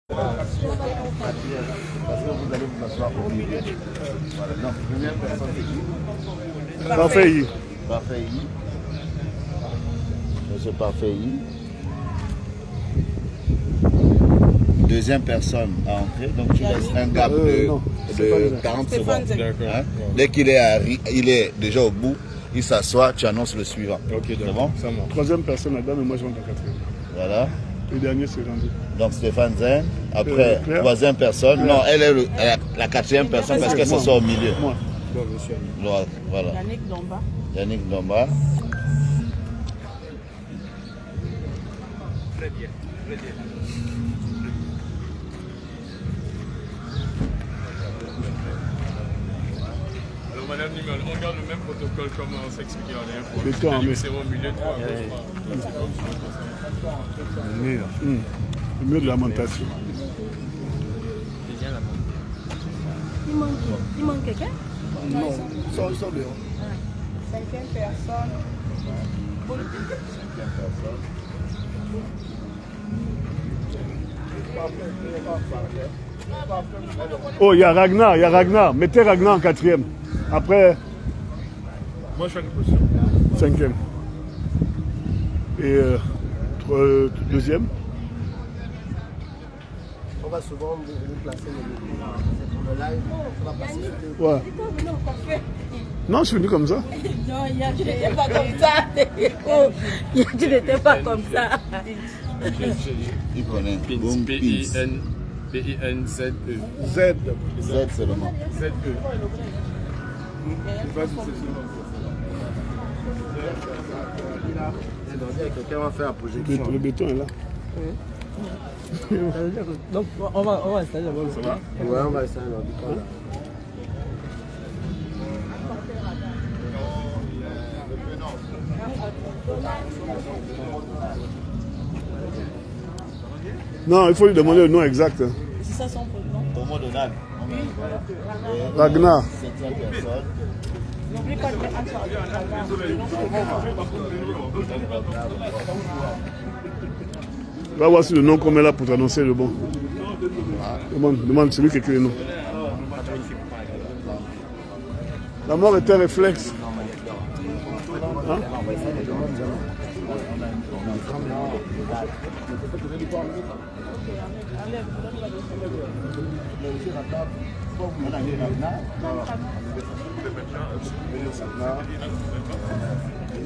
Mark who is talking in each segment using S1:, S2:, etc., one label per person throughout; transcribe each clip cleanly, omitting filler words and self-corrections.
S1: Parce que vous allez vous asseoir au milieu. Voilà. Donc, première personne, c'est qui?
S2: Parfait.
S1: Parfait. Monsieur Parfait. Deuxième personne à entrer, donc tu laisses un gap de 40 secondes. Hein? Dès qu'il est déjà au bout, il s'assoit, tu annonces le suivant. Ok, c'est bon?
S2: Troisième personne, la dame et moi je rentre en quatrième.
S1: Voilà.
S2: Le dernier c'est rendu.
S1: Donc Stéphane Zen, après troisième personne, non, elle est la quatrième personne parce qu'elle s'assoit au milieu.
S2: Moi.
S1: Voilà.
S3: Yannick Domba.
S1: Yannick Domba.
S4: Très bien, très bien. Alors madame Nimel, on garde le même protocole comme on s'est expliqué la dernière fois.
S2: Le temps, mais...
S4: C'est au milieu de toi.
S2: Le mieux de lamentation.
S3: Il manque quelqu'un?
S2: Non, ils sont dehors.
S3: Cinquième personne.
S2: Oh, il y a Ragnar. Mettez Ragnar en quatrième. Après,
S4: Moi je fais une position.
S2: cinquième. Et deuxième.
S5: On va souvent nous placer le live. On va passer.
S2: Ouais. Non, je suis venu comme ça.
S3: Non, tu n'étais pas comme ça. Tu n'étais pas comme ça.
S1: Il connaît.
S4: P-I-N-Z-E.
S2: Z.
S1: Z seulement.
S4: Z-E.
S5: Quelqu'un va faire la projection.
S2: Le béton est là.
S5: Donc on va installer d'abord le son. Ouais, on va installer l'ordi.
S2: Non, il faut lui demander le nom exact.
S3: C'est ça son prénom.
S1: Tomo Donald.
S2: Ragnar.
S1: Septième personne.
S3: N'oublie pas de mettre un
S2: Va voir si le nom qu'on met là pour t'annoncer le bon. Demande celui qui écrit le nom. La mort est un réflexe. Hein?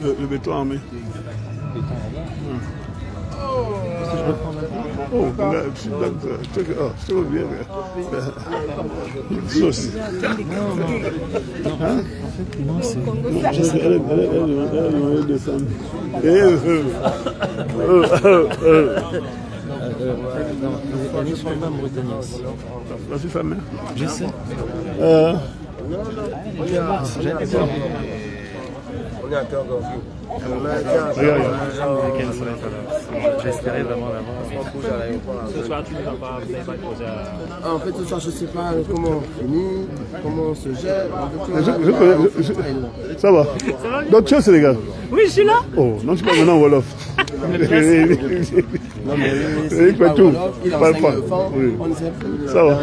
S2: Le béton armé. Oh, c'est bien. Sauce. Elle est descendre. Voici sa mère.
S6: Je sais.
S5: On est à cœur d'ordi.
S6: J'espérais vraiment l'avoir.
S4: Ce soir, tu ne vas pas poser à...
S5: En fait, ce soir, je ne sais pas comment on finit, comment on se gère.
S2: Ça va. Donc tu es au Sénégal?
S3: Oui, je suis là.
S2: Oh, non, tu parles maintenant en Wolof.
S5: Non, mais
S2: Il fait tout.
S5: il enseigne le fond, on ne sait plus.
S2: Ça va.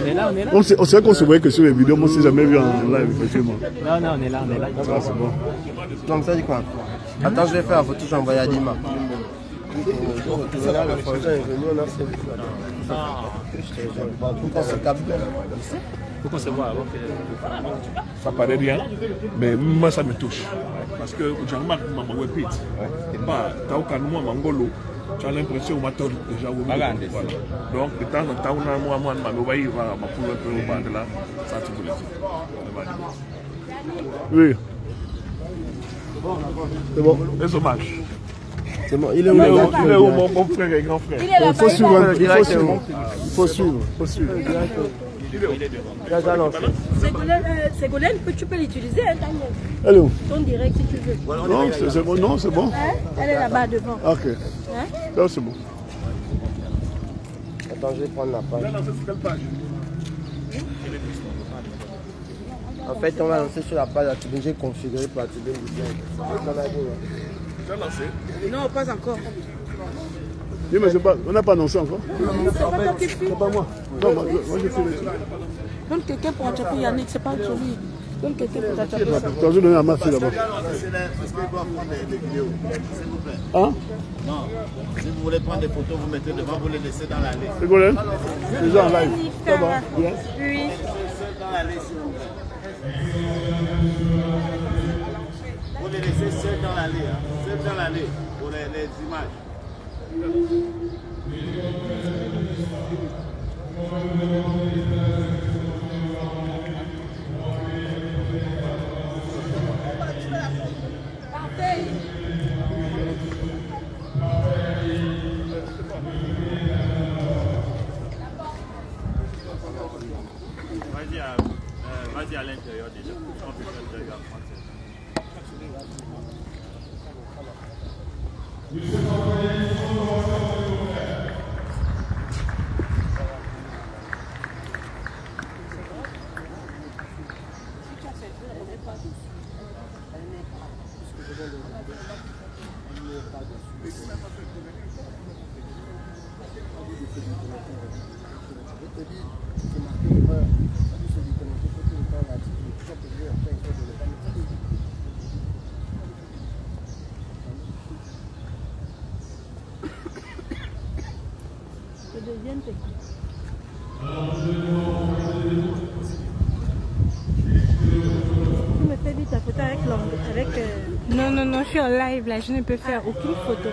S2: On sait qu'on se voyait que sur les vidéos, moi, on ne s'est jamais vu en live, effectivement.
S6: Non, on est là.
S2: Ça, c'est bon.
S5: Donc ça dit quoi? Attends, je vais faire la photo, j'ai envoyé à Dima. Là, le frangin est venu, on a fait on se capte bien.
S4: Il faut qu'on se voit avant que... Ça paraît rien, mais moi ça me touche. Parce que j'ai remarqué que maman est petite. Tu as l'impression que tu as déjà oublié. Donc, de temps en temps, on a un moment où il va au bas de là. Ça, tu peux le dire.
S2: Oui. C'est bon.
S4: C'est dommage.
S5: C'est bon, il est où
S4: mon frère et grand frère?
S2: Il faut suivre. Il faut suivre.
S3: Ségolène, tu peux l'utiliser, hein,
S2: Elle est où?
S3: ton direct si tu veux.
S2: Non, c'est bon. Non, c'est bon.
S3: Hein? Elle est là-bas devant.
S2: Ok.
S3: Hein?
S2: Non, c'est bon.
S5: Attends, je vais prendre la page.
S4: C'est quelle page?
S5: En fait, on va lancer sur la page Atubin. J'ai configuré pour Atubin du bien.
S4: Tu as lancé?
S3: Non, pas encore.
S2: Oui, mais on n'a pas annoncé encore.
S3: C'est pas toi qui filmes.
S2: C'est pas moi. Non, moi je fais le truc.
S3: Donne quelqu'un pour attraper Yannick, c'est pas joli. Donne quelqu'un pour attraper.
S2: Tu as donné à ma fille d'abord.
S1: Parce qu'il doit prendre des vidéos, s'il vous plaît.
S2: Hein?
S1: Non, si vous voulez prendre des photos, vous mettez devant, vous les laissez dans l'allée.
S2: C'est quoi, hein? Déjà en live. Ça va? Bien.
S3: Oui.
S1: Seul dans l'allée, s'il vous plaît. Vous les laissez seuls dans l'allée, hein? Seuls dans l'allée pour les images.
S7: Vas-y à l'intérieur déjà. On peut faire le regard français.
S3: Non, je suis en live là, je ne peux faire aucune photo.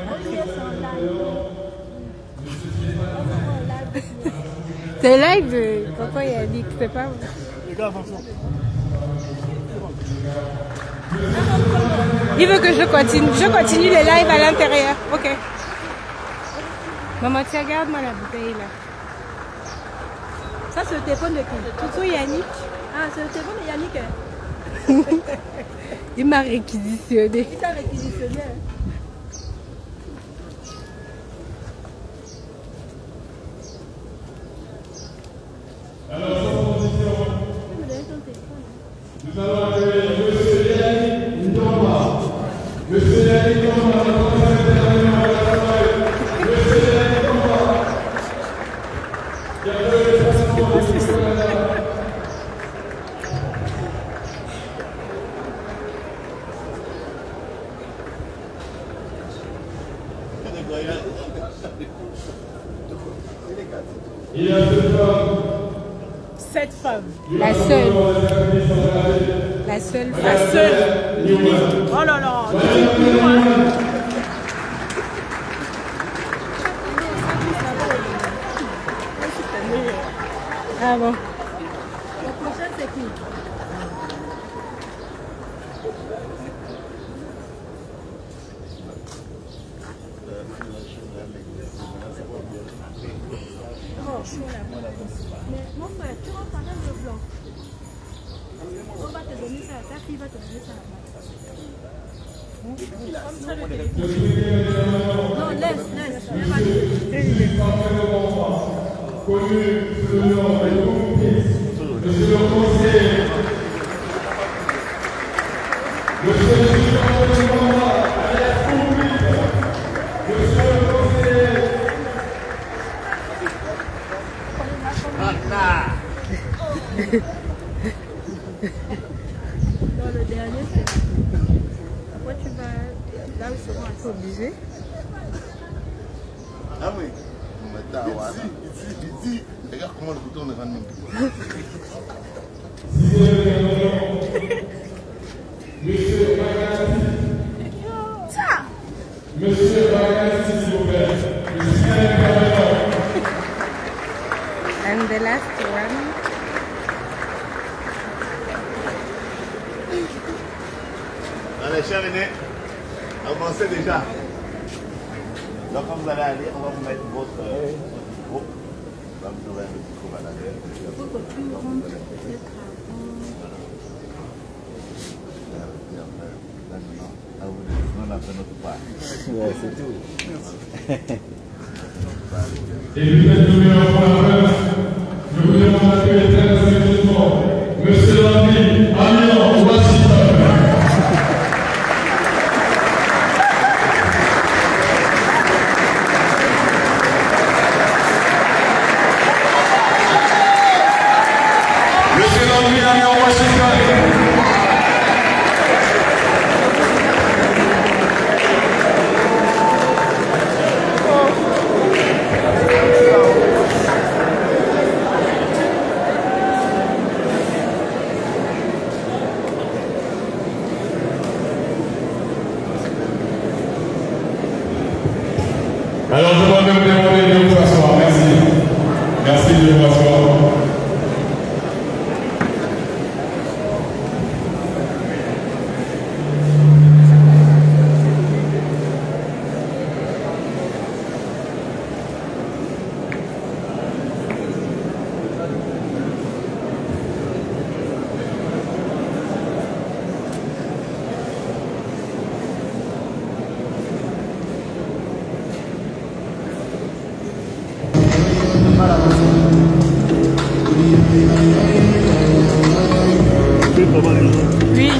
S3: C'est live, papa il a dit que c'est pas. Il veut que je continue le live à l'intérieur. Ok. Maman, tu regarde-moi la bouteille là.
S8: Ça c'est le téléphone de qui?
S3: Toutou Yannick.
S8: Ah, c'est le téléphone de Yannick.
S3: Il m'a réquisitionné.
S8: Il t'a réquisitionné.
S9: Nous allons accueillir M. Yannick Ndoma. M. Yannick Ndoma, le conseil intermédiaire de la travail. M. Yannick Ndoma. Qui a fait le transport du Canada. Il y a
S3: cette femme. La seule. La seule.
S9: La seule.
S3: Oh là là. Ah bon.
S8: La prochaine c'est qui? Mais mon frère, tu rentres quand même le blanc. On va te donner ça, ta fille va te donner ça là-bas. Non, laisse.
S9: Connu sous le nom de Monsieur le conseiller, Monsieur le gouvernement, alias Public, Monsieur le conseiller.
S8: Dans le dernier, c'est. Après, tu vas. Là, ils seront assez obligés.
S1: Ah oui. Ici, regarde comment le bouton ne rentre même plus.
S9: Monsieur Bagatti. Monsieur Bagatti, s'il vous plaît.
S3: And the last one.
S1: Allez, chers aînés, avancez déjà. Donc, quand vous allez aller, on va vous mettre votre micro. Là, vous aurez un micro à l'arrière. On a fait notre part. Ouais, c'est tout.
S9: Et peut-être numéro 9, je vous demande d'accueillir très sérieusement Monsieur Lambi, Amiens, Washington. de vous asseoir.
S3: Oui.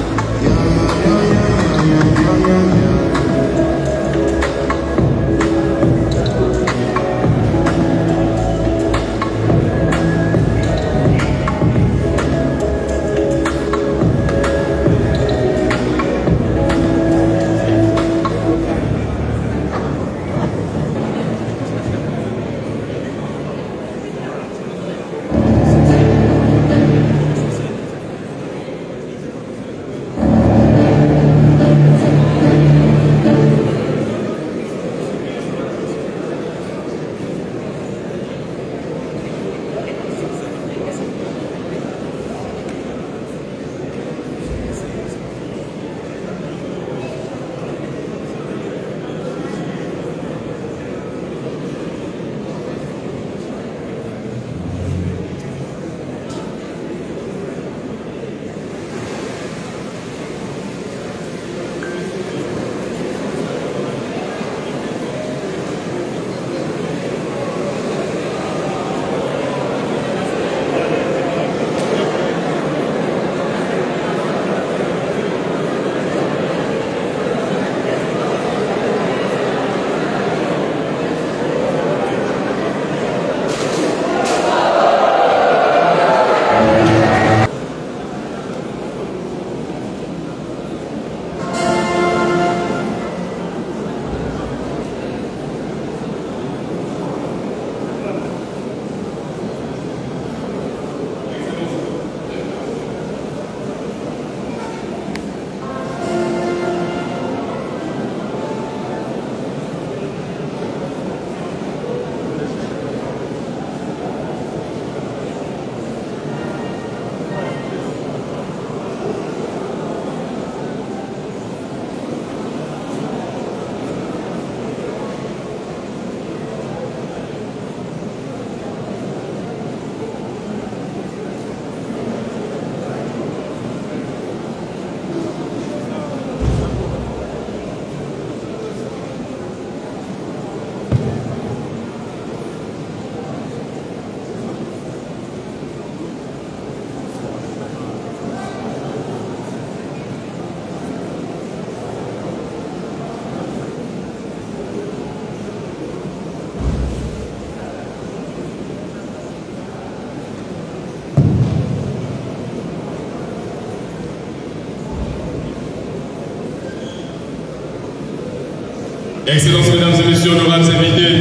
S3: Excellences, mesdames et messieurs, honorables invités,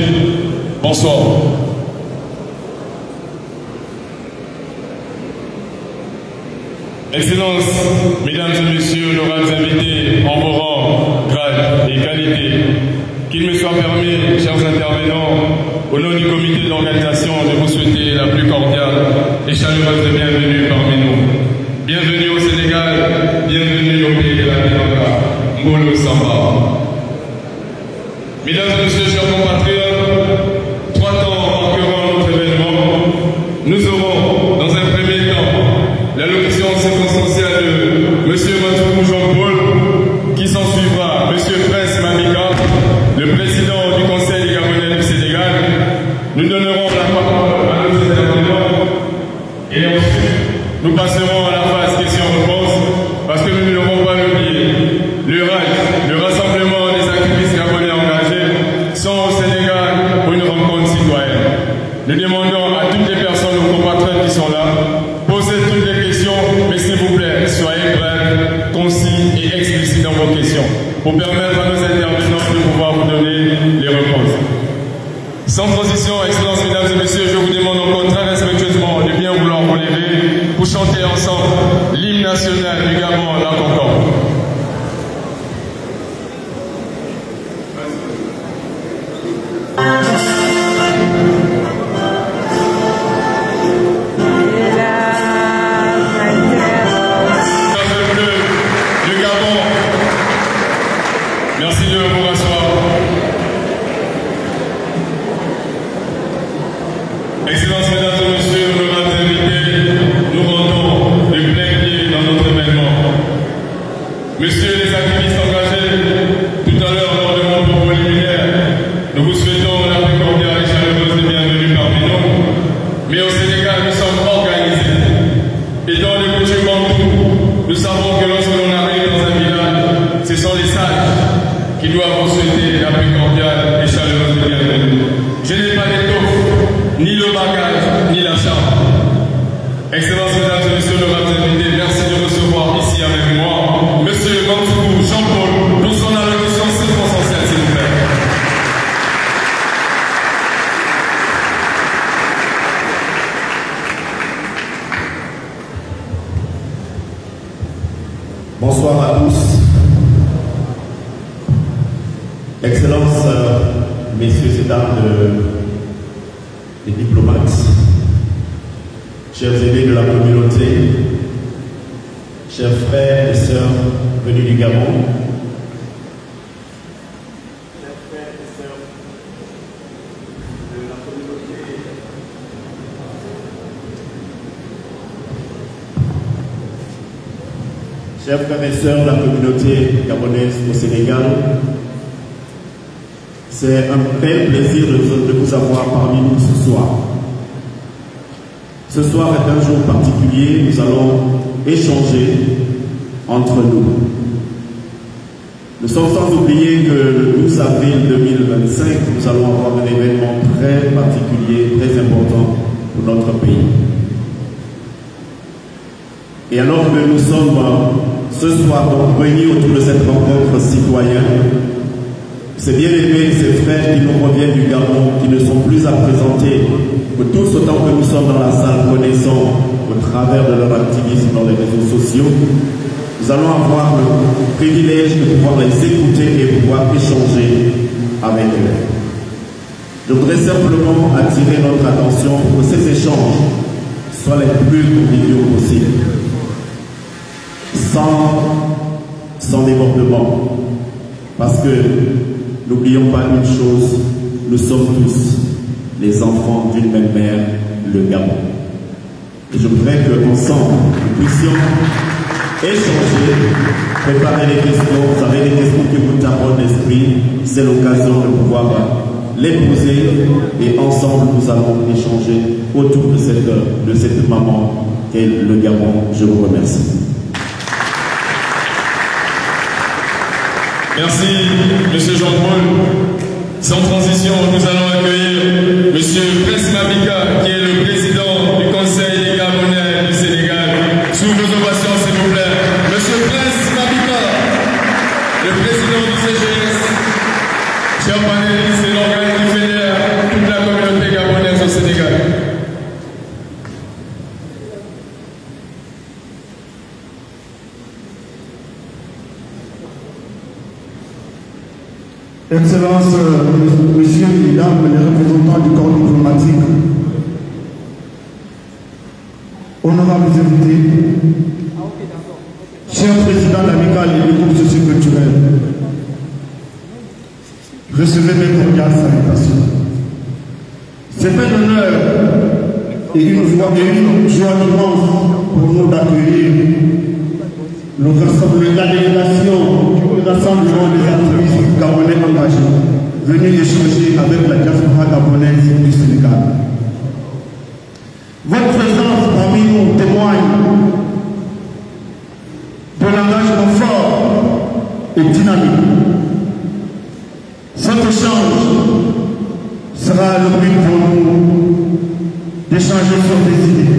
S3: bonsoir. Excellences, mesdames et messieurs, honorables invités, en vos rangs, grades et qualités, qu'il me soit permis, chers intervenants, au nom du comité d'organisation, de vous souhaiter la plus cordiale et chaleureuse bienvenue parmi nous. Bienvenue au Sénégal, bienvenue au pays de la Teranga, Ngolo Samba. Mesdames et messieurs, chers compatriotes, 3 temps marqueront notre événement. Nous aurons, dans un premier temps, l'allocution circonstancielle de M. Matoumou Jean-Paul, qui s'en suivra M. Prince Mamika, le président du Conseil des Gabonais du Sénégal. Nous donnerons la parole à nos intervenants et ensuite nous passerons à la phase questions-réponses parce que nous ne l'aurons pas oublié. Le rassemblement des activistes gabonais engagés sont au Sénégal pour une rencontre citoyenne. Nous demandons à toutes les personnes, nos compatriotes qui sont là, posez toutes les questions, mais s'il vous plaît, soyez brefs, concis et explicites dans vos questions, pour permettre à nos intervenants de pouvoir vous donner les réponses. Sans transition, Excellences, mesdames et messieurs, je vous demande encore très respectueusement de bien vouloir vous lever pour chanter ensemble l'hymne national du Gabon, la Concorde. Sénégal, nous sommes organisés. Et dans les coutumes bantoues, nous savons que lorsque l'on arrive dans un village, ce sont les sages qui doivent vous souhaiter la plus cordiale et chaleureuse bienvenue. Je n'ai pas l'étoffe, ni le bagage, ni la charge. Excellences, mesdames et messieurs, honorables invités, merci de recevoir ici avec moi Monsieur Mantoukou Jean-Paul pour son allocution circonstancielle, s'il vous plaît.
S10: Bonsoir à tous. Excellences, messieurs et dames des diplomates, chers aînés de la communauté, chers frères et sœurs venus du Gabon, chers frères et sœurs de la communauté, chers frères et sœurs de la communauté gabonaise au Sénégal, c'est un réel plaisir de vous avoir parmi nous ce soir. Ce soir est un jour particulier, nous allons échanger entre nous. Nous sommes sans oublier que le 12 avril 2025, nous allons avoir un événement très particulier, très important pour notre pays. Et alors que nous sommes ce soir donc réunis autour de cette rencontre citoyenne, ces bien-aimés et ces frères qui nous reviennent du Gabon, qui ne sont plus à présenter, que tous autant que nous sommes dans la salle connaissons au travers de leur activisme dans les réseaux sociaux, nous allons avoir le privilège de pouvoir les écouter et pouvoir échanger avec eux. Je voudrais simplement attirer notre attention pour que ces échanges soient les plus conviviaux possibles, sans débordement, parce que n'oublions pas une chose, nous sommes tous les enfants d'une même mère, le Gabon. Et je voudrais qu'ensemble, nous puissions échanger, préparer les questions. Vous avez des questions qui vous tapent l'esprit, c'est l'occasion de pouvoir les poser et ensemble nous allons échanger autour de cette maman qu'est le Gabon. Je vous remercie.
S3: Merci, Monsieur Jean-Paul. Sans transition, nous allons accueillir Monsieur Prince Mabika, qui est le président du Conseil des Gabonais du Sénégal. Sous vos ovations, s'il vous plaît. Monsieur Prince Mabika, le président du CGS. Chers panélistes, c'est l'organe qui fédère toute la communauté gabonaise au Sénégal.
S11: Excellences, messieurs et dames, les représentants du corps diplomatique, honorables invités, chers présidents d'Amical et du groupe socioculturel, recevez mes cordiales salutations. C'est un honneur et une joie immense pour nous d'accueillir la délégation du rassemblement des activistes gabonais engagés venus échanger avec la diaspora gabonaise du Sénégal. Votre présence parmi nous témoigne de l'engagement fort et dynamique. Cet échange sera l'objet pour nous d'échanger sur des idées,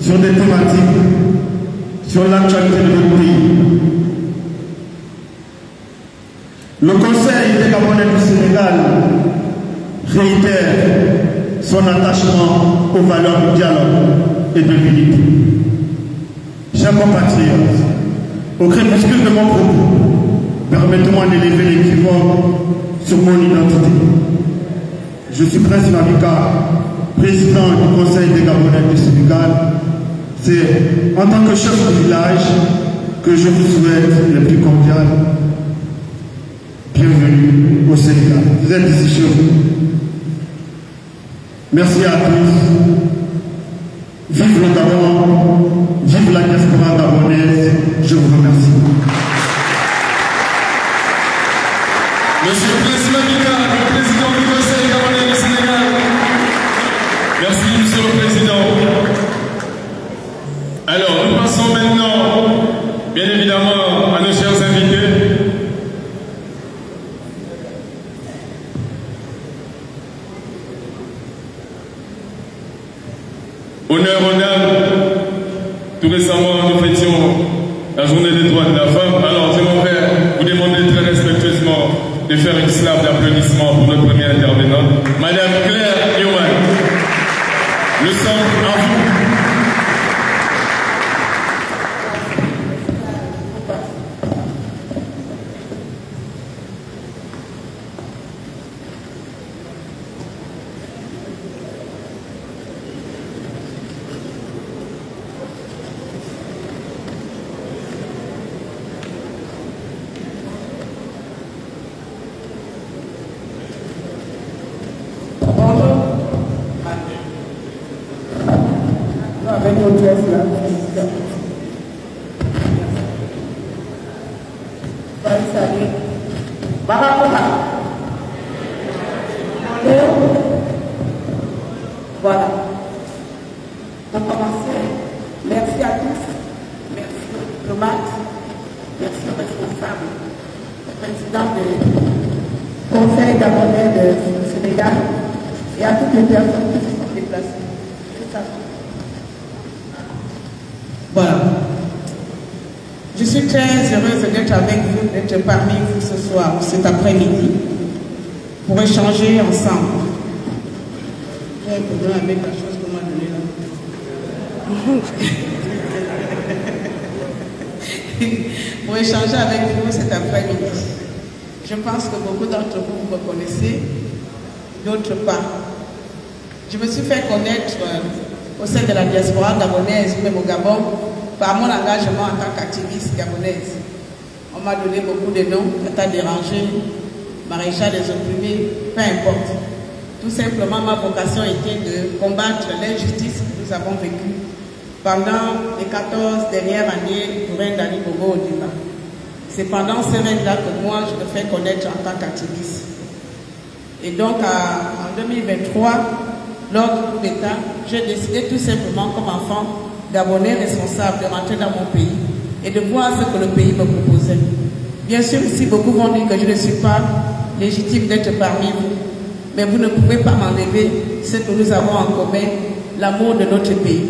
S11: sur des thématiques, sur l'actualité de notre pays. Le Conseil des Gabonais du Sénégal réitère son attachement aux valeurs du dialogue et de l'unité. Chers compatriotes, au crépuscule de mon propos, permettez-moi d'élever l'équivoque sur mon identité. Je suis Prince Mabika, président du Conseil des Gabonais du Sénégal. C'est en tant que chef de village que je vous souhaite les plus cordiales bienvenue au Sénégal. Vous êtes ici chez vous. Merci à tous. Vive le Gabon, vive la diaspora gabonaise. Je vous remercie.
S3: Monsieur Prince Mabika, le président du Conseil gabonais du Sénégal. Merci, Monsieur le Président. Honneur aux dames. Tout récemment, nous fêtions la journée des droits de la femme. Alors, j'aimerais vous demander très respectueusement de faire une slave d'applaudissements pour notre première intervenante, Madame Claire Newman. Nous sommes à vous.
S12: Voilà. On commence. Merci à tous. Merci aux diplomates. Merci aux responsables. Au président du Conseil gabonais du Sénégal et à toutes les personnes qui se sont déplacées. Voilà. Je suis très heureuse d'être avec vous, d'être parmi vous ce soir, cet après-midi, pour échanger ensemble. J'ai un problème avec la chose qu'on m'a donnée là. Pour échanger avec vous cet après-midi. Je pense que beaucoup d'entre vous me connaissez, d'autres pas. Je me suis fait connaître au sein de la diaspora gabonaise, même au Gabon, par mon engagement en tant qu'activiste gabonaise. On m'a donné beaucoup de noms, Tata Dérangé, Maréchal des opprimés, peu importe. Tout simplement, ma vocation était de combattre l'injustice que nous avons vécue pendant les 14 dernières années du règne d'Ali Bongo Ondimba. C'est pendant ce règne-là que moi, je me fais connaître en tant qu'activiste. Et donc, en 2023, lors du coup d'État, j'ai décidé tout simplement, comme enfant gabonais responsable, de rentrer dans mon pays et de voir ce que le pays me proposait. Bien sûr, ici, beaucoup vont dire que je ne suis pas légitime d'être parmi vous, mais vous ne pouvez pas m'enlever ce que nous avons en commun, l'amour de notre pays.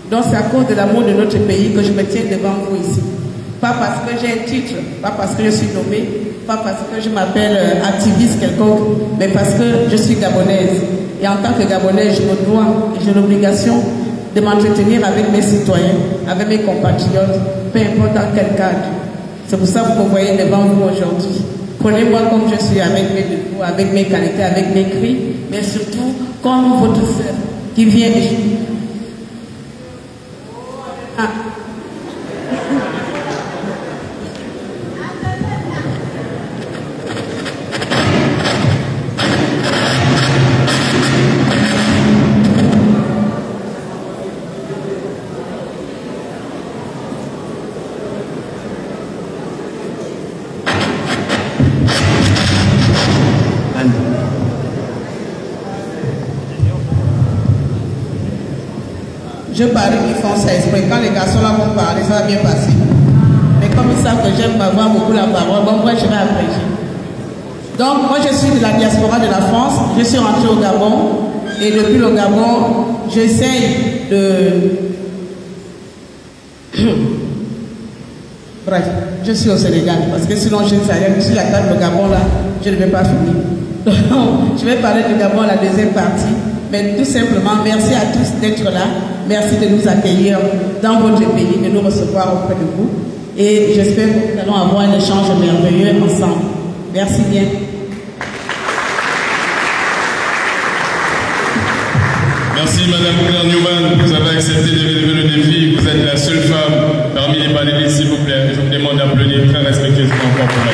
S12: Donc, c'est à cause de l'amour de notre pays que je me tiens devant vous ici. Pas parce que j'ai un titre, pas parce que je suis nommée, pas parce que je m'appelle activiste quelconque, mais parce que je suis gabonaise. Et en tant que gabonaise, je me dois et j'ai l'obligation de m'entretenir avec mes citoyens, avec mes compatriotes, peu importe dans quel cadre. C'est pour ça que vous me voyez devant vous aujourd'hui. Prenez-moi comme je suis, avec mes défauts, avec mes qualités, avec mes cris, mais surtout comme votre sœur qui vient et je parie qu'ils font ça exprès. Quand les garçons là vont parler, ça va bien passer. Mais comme ils savent que j'aime avoir beaucoup la parole, bon, moi je vais apprécier. Donc, moi je suis de la diaspora de la France. Je suis rentrée au Gabon. Et depuis le Gabon, j'essaye de... Bref, je suis au Sénégal. Parce que sinon, je ne sais rien. Si j'attends le Gabon là, je ne vais pas finir. Donc, je vais parler du Gabon, la deuxième partie. Mais tout simplement, merci à tous d'être là. Merci de nous accueillir dans votre pays, de nous recevoir auprès de vous. Et j'espère que nous allons avoir un échange merveilleux ensemble. Merci bien.
S3: Merci Madame Claire Newman, vous avez accepté de relever le défi. Vous êtes la seule femme parmi les panélistes, s'il vous plaît. Je vous demande d'applaudir très respectueusement encore pour la.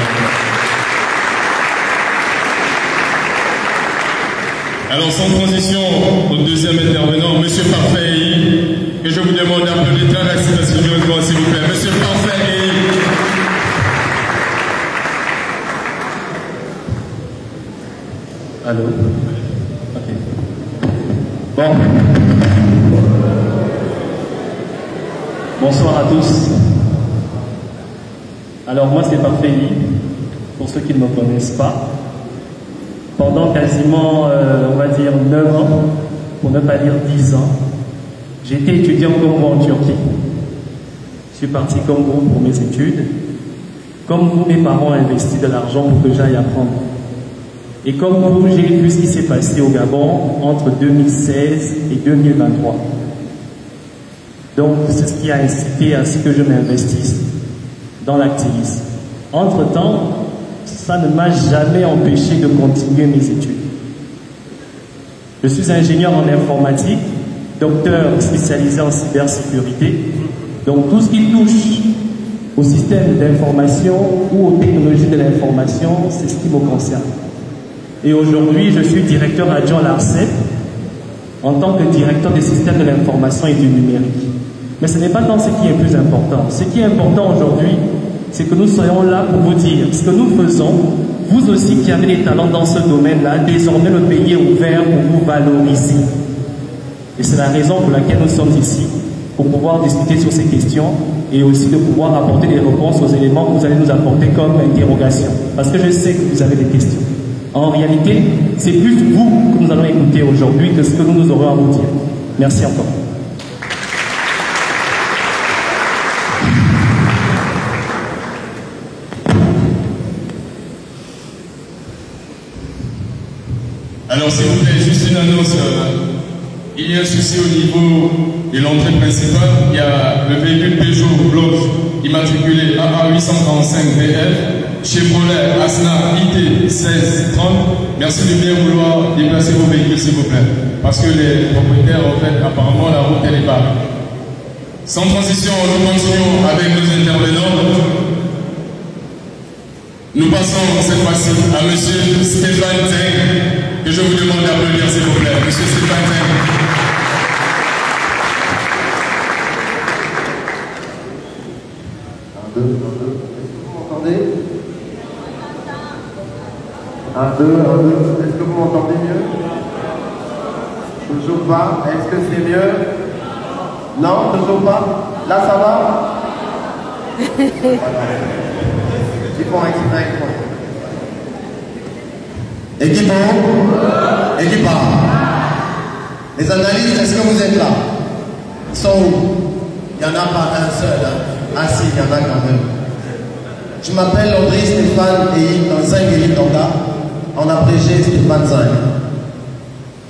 S3: Alors sans transition, au deuxième intervenant, Monsieur Parfait, que je vous demande d'applaudir très respectueusement, s'il vous plaît. Monsieur Parfait.
S6: Allô? Ok. Bon. Bonsoir à tous. Alors moi c'est Parfait, pour ceux qui ne me connaissent pas. Pendant quasiment, on va dire 9 ans, pour ne pas dire 10 ans, J'ai été étudiant comme vous en Turquie. Je suis parti comme vous pour mes études. Comme vous, mes parents ont investi de l'argent pour que j'aille apprendre. Et comme vous, j'ai vu ce qui s'est passé au Gabon entre 2016 et 2023. Donc, c'est ce qui a incité à ce que je m'investisse dans l'activisme. Entre-temps, ça ne m'a jamais empêché de continuer mes études. Je suis ingénieur en informatique, docteur spécialisé en cybersécurité. Donc, tout ce qui touche au système d'information ou aux technologies de l'information, c'est ce qui me concerne. Et aujourd'hui, je suis directeur adjoint à l'ARCEP en tant que directeur des systèmes de l'information et du numérique. Mais ce n'est pas tant ce qui est plus important. Ce qui est important aujourd'hui, c'est que nous soyons là pour vous dire ce que nous faisons. Vous aussi qui avez des talents dans ce domaine-là, désormais le pays est ouvert pour vous valoriser. Et c'est la raison pour laquelle nous sommes ici, pour pouvoir discuter sur ces questions et aussi de pouvoir apporter des réponses aux éléments que vous allez nous apporter comme interrogation. Parce que je sais que vous avez des questions. En réalité, c'est plus vous que nous allons écouter aujourd'hui que ce que nous aurons à vous dire. Merci encore.
S3: Alors s'il vous plaît, juste une annonce. Il y a un souci au niveau de l'entrée principale. Il y a le véhicule Peugeot blanche immatriculé AA835VF. Chevrolet Asna IT 1630. Merci de bien vouloir déplacer vos véhicules s'il vous plaît. Parce que les propriétaires, en fait, apparemment la route elle est barrée. Sans transition, nous continuons avec nos intervenants. Nous passons cette fois-ci à M. Stéphane Zeng, que je vous demande d'applaudir s'il vous plaît. M. Stéphane Zeng.
S13: Est-ce que vous m'entendez? 1, 2, 1, 2. Est-ce que vous m'entendez mieux? Toujours pas. Est-ce que c'est mieux? Non, toujours pas. Là, ça va? Ils font exprès. Équipe A. Équipe A. Les analystes, est-ce que vous êtes là? Ils sont où? Il n'y en a pas un seul. Hein? Ah si, il y en a quand même. Je m'appelle André Stéphane Zeng Tonga, en abrégé Stéphane Zeng.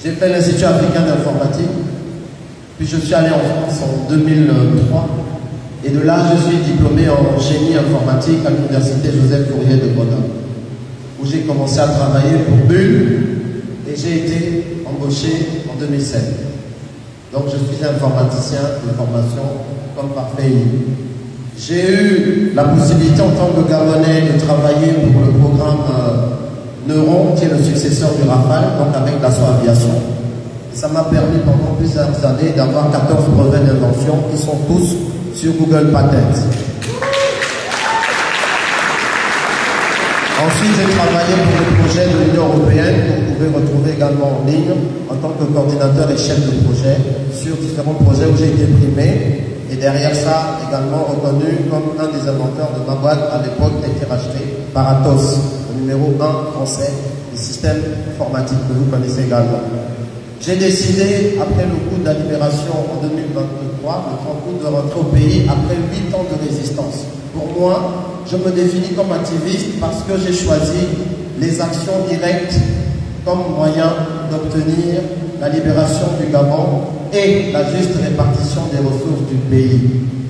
S13: J'ai fait l'Institut africain d'informatique, puis je suis allé en France en 2003, et de là je suis diplômé en génie informatique à l'université Joseph Fourier de Grenoble, où j'ai commencé à travailler pour Bull, et j'ai été embauché en 2007. Donc je suis informaticien de formation comme parfait. J'ai eu la possibilité en tant que Gabonais de travailler pour le programme Neuron, qui est le successeur du Rafale, donc avec l'assaut aviation. Et ça m'a permis pendant plusieurs années d'avoir 14 brevets d'invention qui sont tous sur Google Patents. Ensuite, j'ai travaillé pour le projet de l'Union européenne, que vous pouvez retrouver également en ligne, en tant que coordinateur et chef de projet sur différents projets où j'ai été primé. Et derrière ça, également reconnu comme un des inventeurs de ma boîte à l'époque qui a été racheté par Atos, le numéro 1 français des systèmes informatiques que vous connaissez également. J'ai décidé, après le coup de la libération en 2023, le 30 août, de rentrer au pays après 8 ans de résistance. Pour moi, je me définis comme activiste parce que j'ai choisi les actions directes comme moyen d'obtenir la libération du Gabon et la juste répartition des ressources du pays.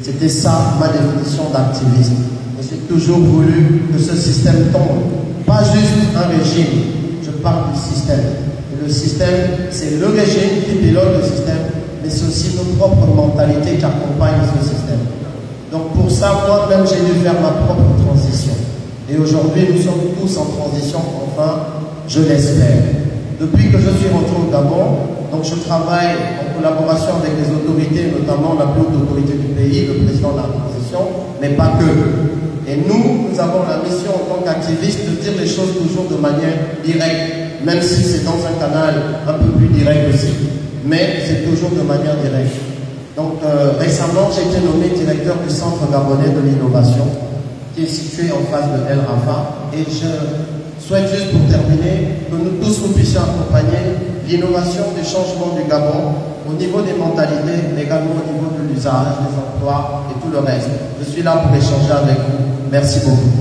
S13: C'était ça ma définition d'activiste. Et j'ai toujours voulu que ce système tombe. Pas juste un régime, je parle du système. Et le système, c'est le régime qui pilote le système, mais c'est aussi nos propres mentalités qui accompagnent ce système. Donc pour ça, moi-même, j'ai dû faire ma propre transition. Et aujourd'hui, nous sommes tous en transition, enfin, je l'espère. Depuis que je suis rentré au Gabon, donc je travaille en collaboration avec les autorités, notamment la plus haute autorité du pays, le président de la transition, mais pas que. Et nous avons la mission en tant qu'activistes de dire les choses toujours de manière directe, même si c'est dans un canal un peu plus direct aussi. Mais c'est toujours de manière directe. Donc récemment, j'ai été nommé directeur du Centre Gabonais de l'Innovation, qui est situé en face de El Rafa, et je souhaite juste pour terminer que nous tous nous puissions accompagner l'innovation du changement du Gabon au niveau des mentalités, mais également au niveau de l'usage, des emplois et tout le reste. Je suis là pour échanger avec vous. Merci beaucoup.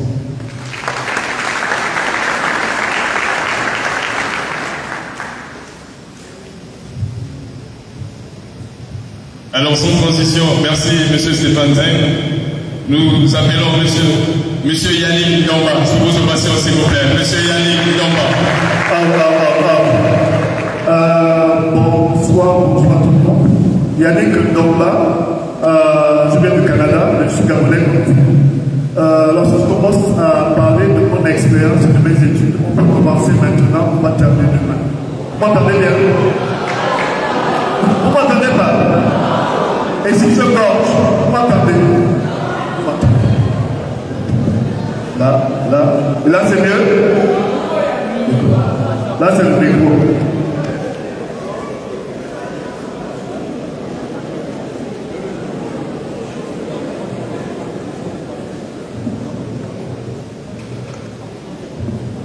S3: Alors, sans transition, merci M. Stéphane Zeng. Nous appelons M. Yannick Ndamba, sous vos ovations, s'il vous plaît. M. Yannick Ndamba.
S11: Bonsoir, bonjour à tout le monde. Yannick Ndamba, je viens du Canada, je suis Gabonais. Lorsque je commence à parler de mon expérience et de mes études, on va commencer maintenant, on va terminer demain. Vous m'entendez bien? Vous m'entendez pas? Et si je gorge, vous m'entendez? Là, et là c'est mieux? Là c'est le micro.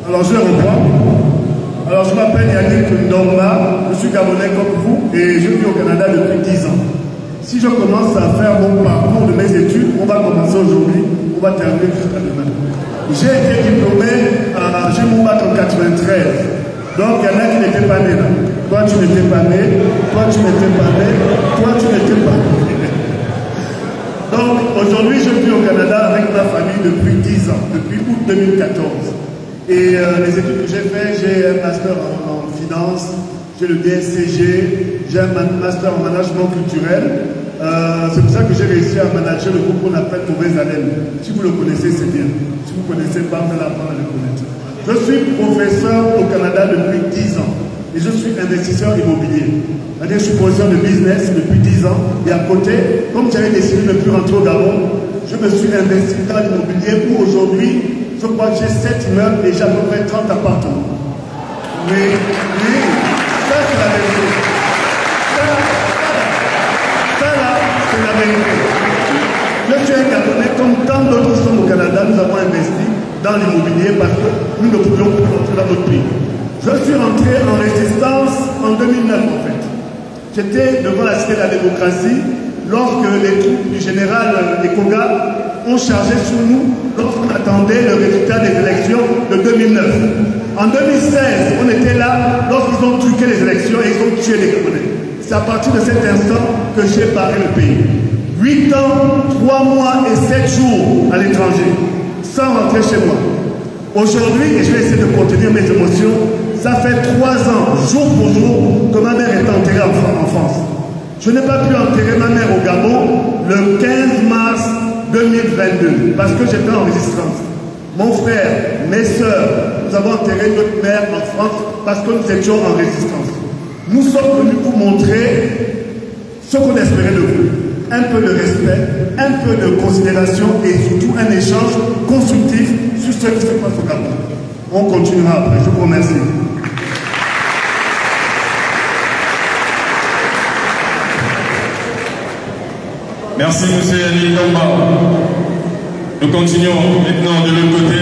S11: Alors je reprends. Alors je m'appelle Yannick Ndamba, je suis Gabonais comme vous et je vis au Canada depuis 10 ans. Si je commence à faire mon parcours de mes études, on va commencer aujourd'hui, on va terminer jusqu'à demain. J'ai été diplômé, j'ai mon bac en 93. Donc il y en a qui n'étaient pas nés là. Toi tu n'étais pas né, toi tu n'étais pas né, toi tu n'étais pas né. Donc aujourd'hui je vis au Canada avec ma famille depuis 10 ans, depuis août 2014. Et les études que j'ai faites, j'ai un master en finance, j'ai le DSCG, j'ai un master en management culturel. C'est pour ça que j'ai réussi à manager le groupe qu'on appelle Mauvaise Haleine. Si vous le connaissez, c'est bien. Si vous ne connaissez pas, vous allez apprendre à le connaître. Je suis professeur au Canada depuis 10 ans et je suis investisseur immobilier. C'est-à-dire je suis professeur de business depuis 10 ans et à côté, comme j'avais décidé de ne plus rentrer au Gabon, je me suis investi dans l'immobilier où aujourd'hui, je crois que j'ai 7 immeubles et j'ai à peu près 30 appartements. Oui, ça c'est la vérité. Ça là, c'est la vérité. Je suis un Gabonais, comme tant d'autres sont au Canada, nous avons investi dans l'immobilier parce que nous ne pouvions plus rentrer dans notre pays. Je suis rentré en résistance en 2009 en fait. J'étais devant la cité de la démocratie lorsque les troupes du général Ekoga ont chargé sur nous lorsqu'on attendait le résultat des élections de 2009. En 2016, on était là lorsqu'ils ont truqué les élections et ils ont tué les Gabonais. C'est à partir de cet instant que j'ai barré le pays. 8 ans, 3 mois et 7 jours à l'étranger, sans rentrer chez moi. Aujourd'hui, et je vais essayer de contenir mes émotions, ça fait 3 ans, jour pour jour, que ma mère est enterrée en France. Je n'ai pas pu enterrer ma mère au Gabon le 15 mars 2022, parce que j'étais en résistance. Mon frère, mes soeurs, nous avons enterré notre mère en France parce que nous étions en résistance. Nous sommes venus vous montrer ce qu'on espérait de vous. Un peu de respect, un peu de considération et surtout un échange constructif sur ce qui se passe au Gabon. On continuera après. Je vous remercie.
S3: Merci, M. Yannick Ndamba. Nous continuons maintenant de l'autre côté.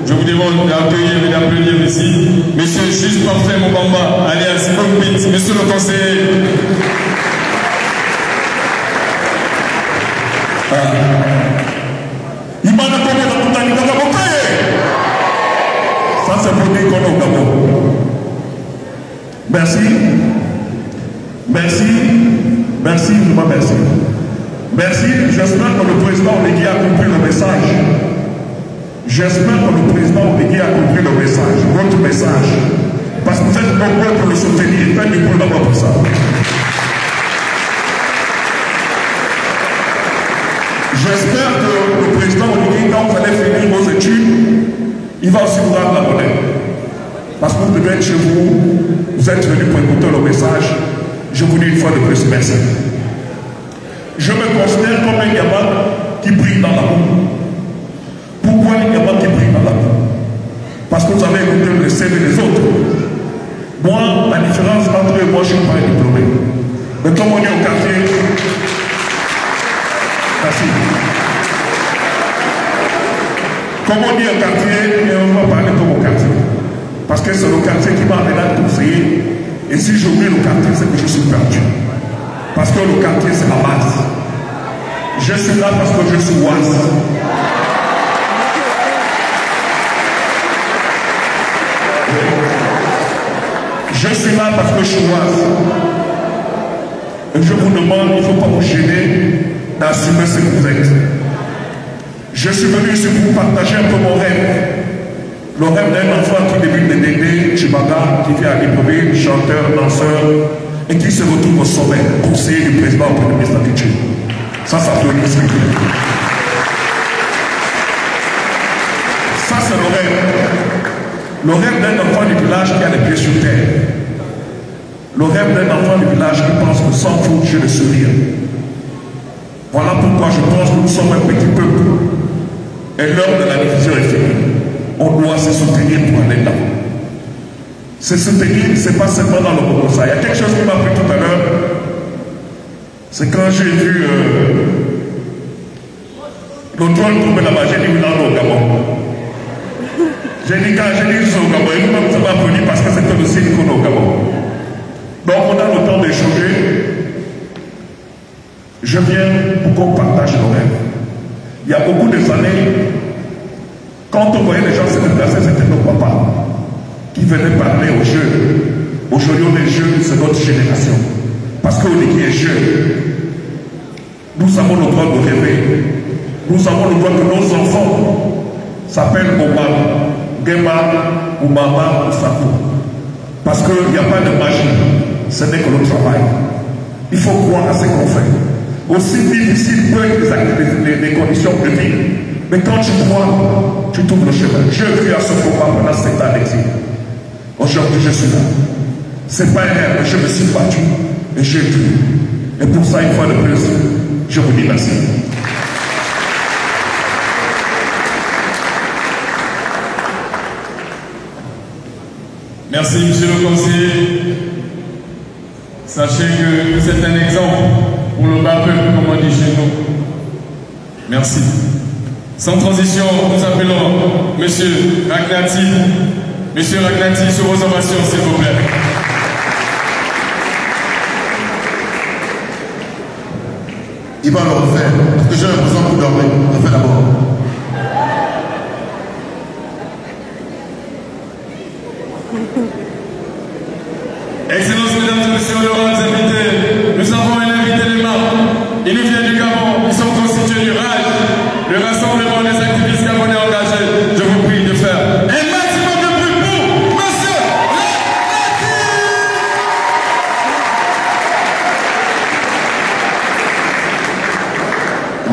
S3: Je vous demande d'accueillir et d'applaudir ici M. Juste Parfait Mobamba, alias Bombit, monsieur le conseiller.
S11: Ça, c'est pour dire qu'on est au Gabon. Merci. Merci. Merci, je vous remercie. Merci, j'espère que le président Oligui a compris le message. J'espère que le président Oligui a compris le message, votre message. Parce que vous êtes nombreux pour le soutenir. Faites du bruit d'abord pour ça. J'espère que le président Oligui, quand vous allez finir vos études, il va aussi vous rendre la monnaie. Parce que vous devez être chez vous, vous êtes venus pour écouter le message. Je vous dis une fois de plus, merci. Je me considère comme un gamin qui brille dans la boue. Pourquoi un gamin qui brille dans la boue? Parce que vous avez écouté le CV des autres. Moi, la différence entre eux, moi je ne suis pas un diplômé. Mais comme on est au quartier, merci. Comme on dit au quartier, et on va parler comme au quartier. Parce que c'est le quartier qui m'a amené à conseiller. Et si j'oublie le quartier, c'est que je suis perdu.
S4: Parce que le quartier, c'est la base. Je suis là parce que je suis oise. Je suis là parce que je suis oise. Et je vous demande, il ne faut pas vous gêner d'assumer ce que vous êtes. Je suis venu ici pour partager un peu mon rêve. Le rêve d'un enfant qui débute de Dédé, Chibaga, qui vient à Libreville, chanteur, danseur, et qui se retrouve au sommet, conseiller du président au premier ministre Abidjan. Ça peut expliquer. Ça, c'est le rêve. Le rêve d'un enfant du village qui a les pieds sur terre. Le rêve d'un enfant du village qui pense que sans faute, je ne suis rien. Voilà pourquoi je pense que nous sommes un petit peuple. Et l'heure de la division est finie. On doit se soutenir pour aller là. Se soutenir, ce n'est pas seulement dans le Congo. Il y a quelque chose qui m'a pris tout à l'heure. C'est quand j'ai vu le drone tomber là-bas, j'ai dit dans le Gabon. J'ai dit quand j'ai dit au Gabon, et vous-même, ça m'a appris parce que c'était le signe qu'on est au Gabon. Donc on a le temps d'échanger. Je viens pour qu'on partage nos rêves. Il y a beaucoup d'années, quand on voyait les gens se déplacer, c'était nos papas qui venaient parler aux jeunes. Aujourd'hui, on est jeunes, c'est notre génération. Parce qu'on est qui est jeune. Nous avons le droit de rêver. Nous avons le droit que nos enfants s'appellent Obama, Gemba, ou Mama, ou Sapo. Parce qu'il n'y a pas de magie. Ce n'est que le travail. Il faut croire à ce qu'on fait. Aussi difficile peuvent être les conditions de vie. Mais quand tu crois, tu trouves le chemin. Je cru à ce combat pendant 7 ans d'exil. Aujourd'hui, je suis là. Ce n'est pas un rêve, je me suis battu et j'ai pu. Et pour ça, une fois de plus, je vous dis merci.
S3: Merci, monsieur le conseiller. Sachez que vous êtes un exemple pour le bas peuple, comme on dit chez nous. Merci. Sans transition, nous appelons monsieur Ragnati. Monsieur Ragnati, sur vos ovations, s'il vous plaît.
S14: Il va le refaire, parce que j'ai l'impression que vous dormez. Refais d'abord.
S3: Excellences, mesdames et messieurs, honorables invités, nous avons un invité des marques. Il nous vient du Gabon, ils sont constitués du RAJ, le Rassemblement des activistes gabonais engagés. Je vous prie de faire un maximum de bruit pour monsieur Ragnati.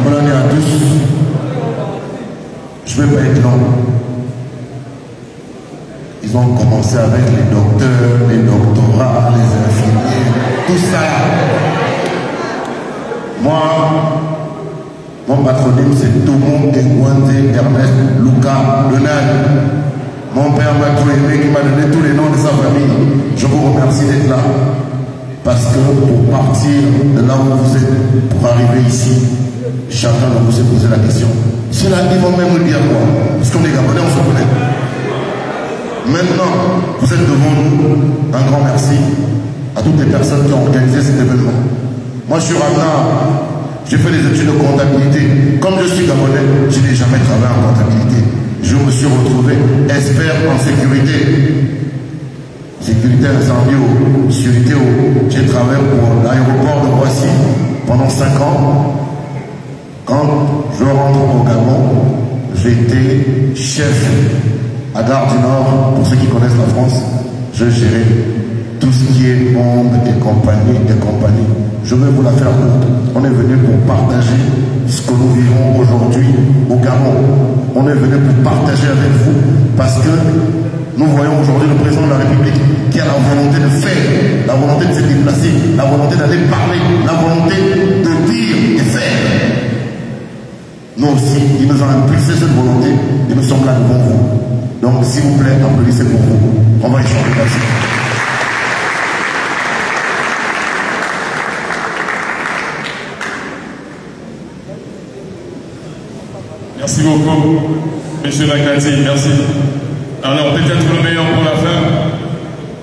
S14: Bonne année à tous. Je ne vais pas être long. Ils ont commencé avec les docteurs, les doctorats, les infirmiers, tout ça. Moi, mon patronyme c'est Tomo Ngwante Ernest Luka Lenal. Mon père m'a tout aimé, qui m'a donné tous les noms de sa famille. Je vous remercie d'être là. Parce que pour partir de là où vous êtes, pour arriver ici, chacun de vous a posé la question. Cela, ils vont même nous dire quoi? Parce qu'on est Gabonais, on se connaît. Maintenant, vous êtes devant nous. Un grand merci à toutes les personnes qui ont organisé cet événement. Moi, je suis Ragnar. J'ai fait des études de comptabilité. Comme je suis Gabonais, je n'ai jamais travaillé en comptabilité. Je me suis retrouvé expert en sécurité. Sécurité incendie au Suriteo. J'ai travaillé pour l'aéroport de Roissy pendant 5 ans. Quand je rentre au Gabon, j'étais chef à Gare du Nord. Pour ceux qui connaissent la France, je gérais tout ce qui est bombes et compagnie. Je vais vous la faire courte. On est venu pour partager ce que nous vivons aujourd'hui au Gabon. On est venu pour partager avec vous parce que nous voyons aujourd'hui le président de la République qui a la volonté de faire, la volonté de se déplacer, la volonté d'aller parler, la volonté de dire et faire. Nous aussi, il nous a impulsé cette volonté et nous sommes là devant vous. Donc, s'il vous plaît, applaudissez pour vous. On va échanger là-dessus.
S3: Merci beaucoup, monsieur Ragnati, merci. Alors, peut-être le meilleur pour la fin.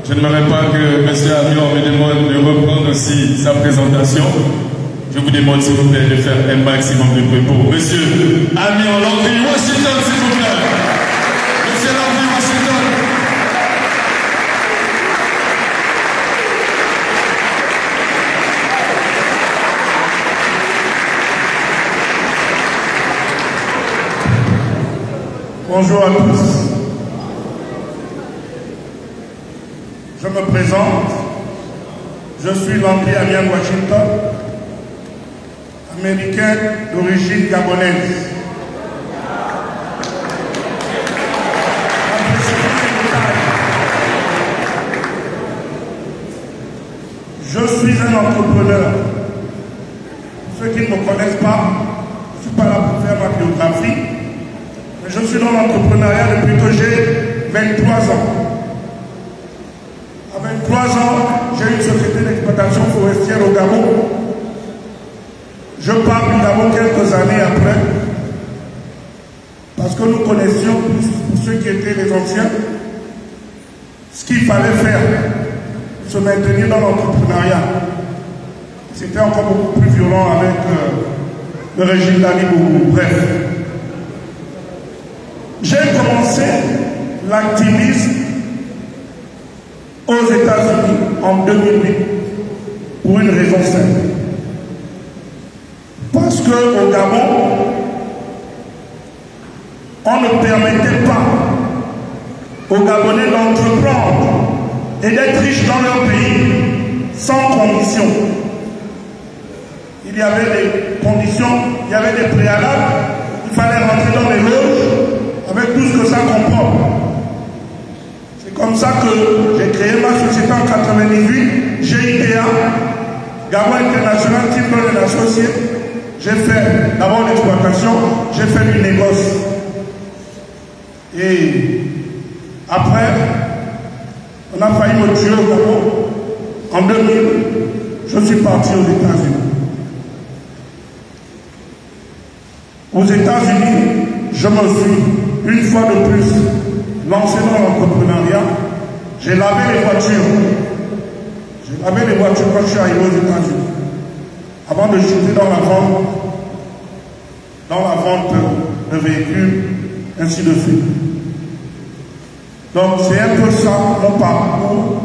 S3: Je n'aimerais pas que M. Amion me demande de reprendre aussi sa présentation. Je vous demande, s'il vous plaît, de faire un maximum de bruit pour M. Amion Landry Washington, s'il vous plaît. M. Landry Washington.
S4: Bonjour à tous. Je me présente. Je suis Landry Amion Washington, américain d'origine gabonaise. Je suis un entrepreneur. Pour ceux qui ne me connaissent pas, je ne suis pas là pour faire ma biographie. Je suis dans l'entrepreneuriat depuis que j'ai 23 ans. À 23 ans, j'ai une société d'exploitation forestière au Gabon. Je pars du Gabon quelques années après, parce que nous connaissions, pour ceux qui étaient les anciens, ce qu'il fallait faire pour se maintenir dans l'entrepreneuriat. C'était encore beaucoup plus violent avec le régime d'Ali Bongo. Bref. J'ai commencé l'activisme aux États-Unis en 2008 pour une raison simple. Parce qu'au Gabon, on ne permettait pas aux Gabonais d'entreprendre et d'être riches dans leur pays sans condition. Il y avait des conditions, il y avait des préalables, il fallait rentrer dans les loges avec tout ce que ça comporte. C'est comme ça que j'ai créé ma société en 1998, GITA, Gabon International Timber and Associates. J'ai fait d'abord l'exploitation, j'ai fait du négoce. Et après, on a failli me tuer au Gabon. En 2000, je suis parti aux États-Unis. Aux États-Unis, je me suis, une fois de plus, lancé dans l'entrepreneuriat. J'ai lavé les voitures. J'ai lavé les voitures quand je suis arrivé aux États-Unis. Avant de chuter dans la vente de véhicules, ainsi de suite. Donc c'est un peu ça mon parcours.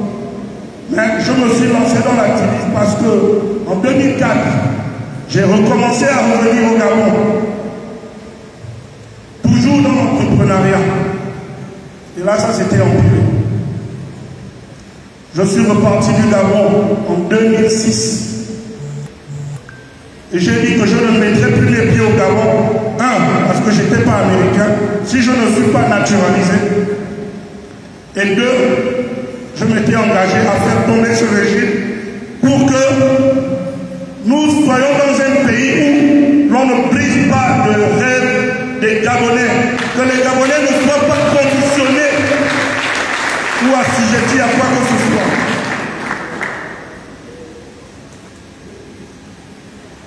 S4: Mais je me suis lancé dans l'activisme parce que en 2004, j'ai recommencé à revenir au Gabon. Toujours dans l'entrepreneuriat. Et là, ça s'était empiré. Je suis reparti du Gabon en 2006. Et j'ai dit que je ne mettrai plus les pieds au Gabon. Un, parce que je n'étais pas américain. Si je ne suis pas naturalisé. Et deux, je m'étais engagé à faire tomber ce régime pour que nous soyons dans un pays où l'on ne brise pas de rêve des Gabonais. Que les Gabonais ne soient pas conditionnés ou assujettis à quoi que ce soit.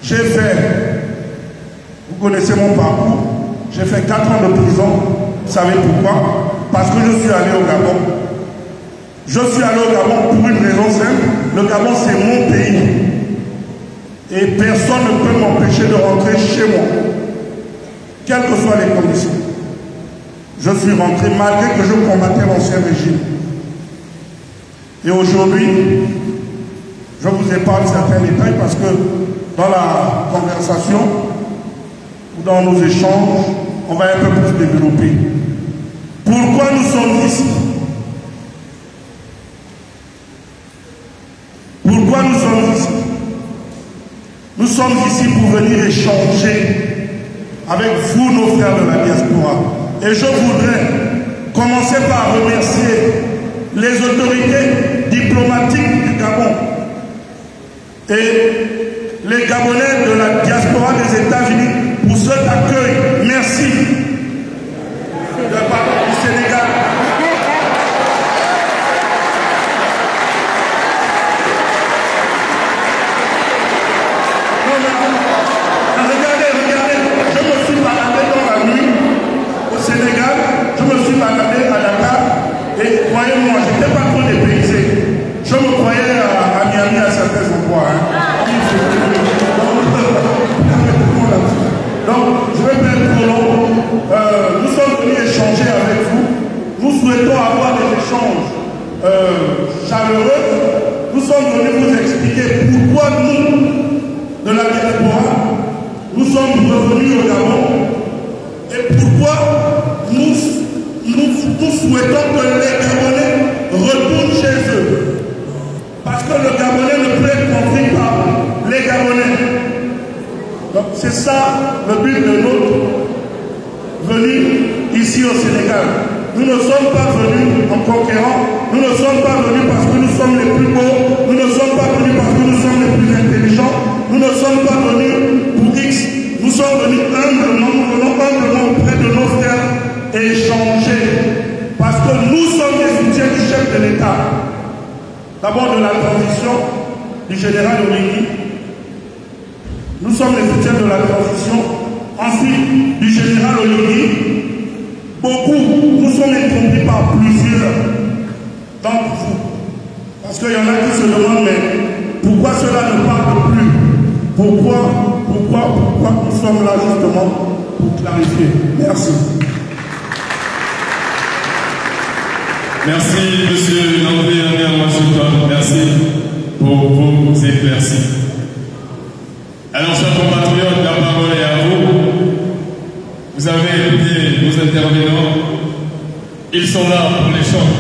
S4: J'ai fait, vous connaissez mon parcours, j'ai fait 4 ans de prison. Vous savez pourquoi? Parce que je suis allé au Gabon. Je suis allé au Gabon pour une raison simple. Le Gabon, c'est mon pays. Et personne ne peut m'empêcher de rentrer chez moi. Quelles que soient les conditions. Je suis rentré malgré que je combattais l'ancien régime. Et aujourd'hui, je vous épargne certains détails parce que dans la conversation ou dans nos échanges, on va un peu plus développer. Pourquoi nous sommes ici? Pourquoi nous sommes ici? Nous sommes ici pour venir échanger avec vous, nos frères de la diaspora. Et je voudrais commencer par remercier les autorités diplomatiques du Gabon et les Gabonais de la diaspora des États-Unis pour cet accueil. Merci. De la part du Sénégal. Regardez, je me suis baladé dans la nuit au Sénégal, je me suis baladé à Dakar, et croyez-moi, je n'étais pas trop dépaysé. venus au Gabon et pourquoi nous souhaitons que les Gabonais retournent chez eux. Parce que le Gabonais ne peut être construit par les Gabonais. Donc c'est ça le but de notre venue ici au Sénégal. Nous ne sommes pas venus en conquérant, nous ne sommes pas venus parce que nous sommes les plus beaux, nous ne sommes pas venus parce que nous sommes les plus intelligents, nous ne sommes pas venus pour X, nous sommes venus humblement, nous venons humblement auprès de nos frères et échanger. Parce que nous sommes les soutiens du chef de l'État. D'abord de la transition du général Oligui. Nous sommes les soutiens de la transition. Ensuite, du général Oligui. Beaucoup, nous sommes intrompris par plusieurs d'entre vous. Parce qu'il y en a qui se demandent, mais pourquoi cela ne parle plus? Pourquoi nous sommes là justement pour clarifier? Merci.
S3: Merci, monsieur Landry Amer Washington. Merci pour vos éclaircies. Alors, chers compatriotes, la parole est à vous. Vous avez écouté vos intervenants. Ils sont là pour l'échange.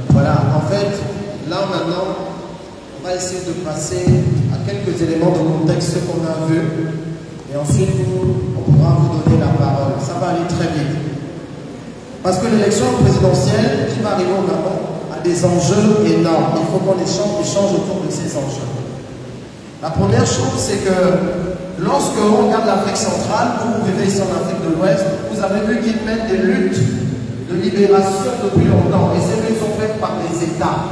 S13: Voilà, en fait, là maintenant, on va essayer de passer à quelques éléments de contexte, ce qu'on a vu. Et ensuite, on pourra vous donner la parole. Ça va aller très vite. Parce que l'élection présidentielle qui va arriver au Gabon a des enjeux énormes. Il faut qu'on échange autour de ces enjeux. La première chose, c'est que lorsque on regarde l'Afrique centrale, vous vivez ici en Afrique de l'Ouest, vous avez vu qu'ils mènent des luttes de libération depuis longtemps. Et ces luttes sont faites par les États.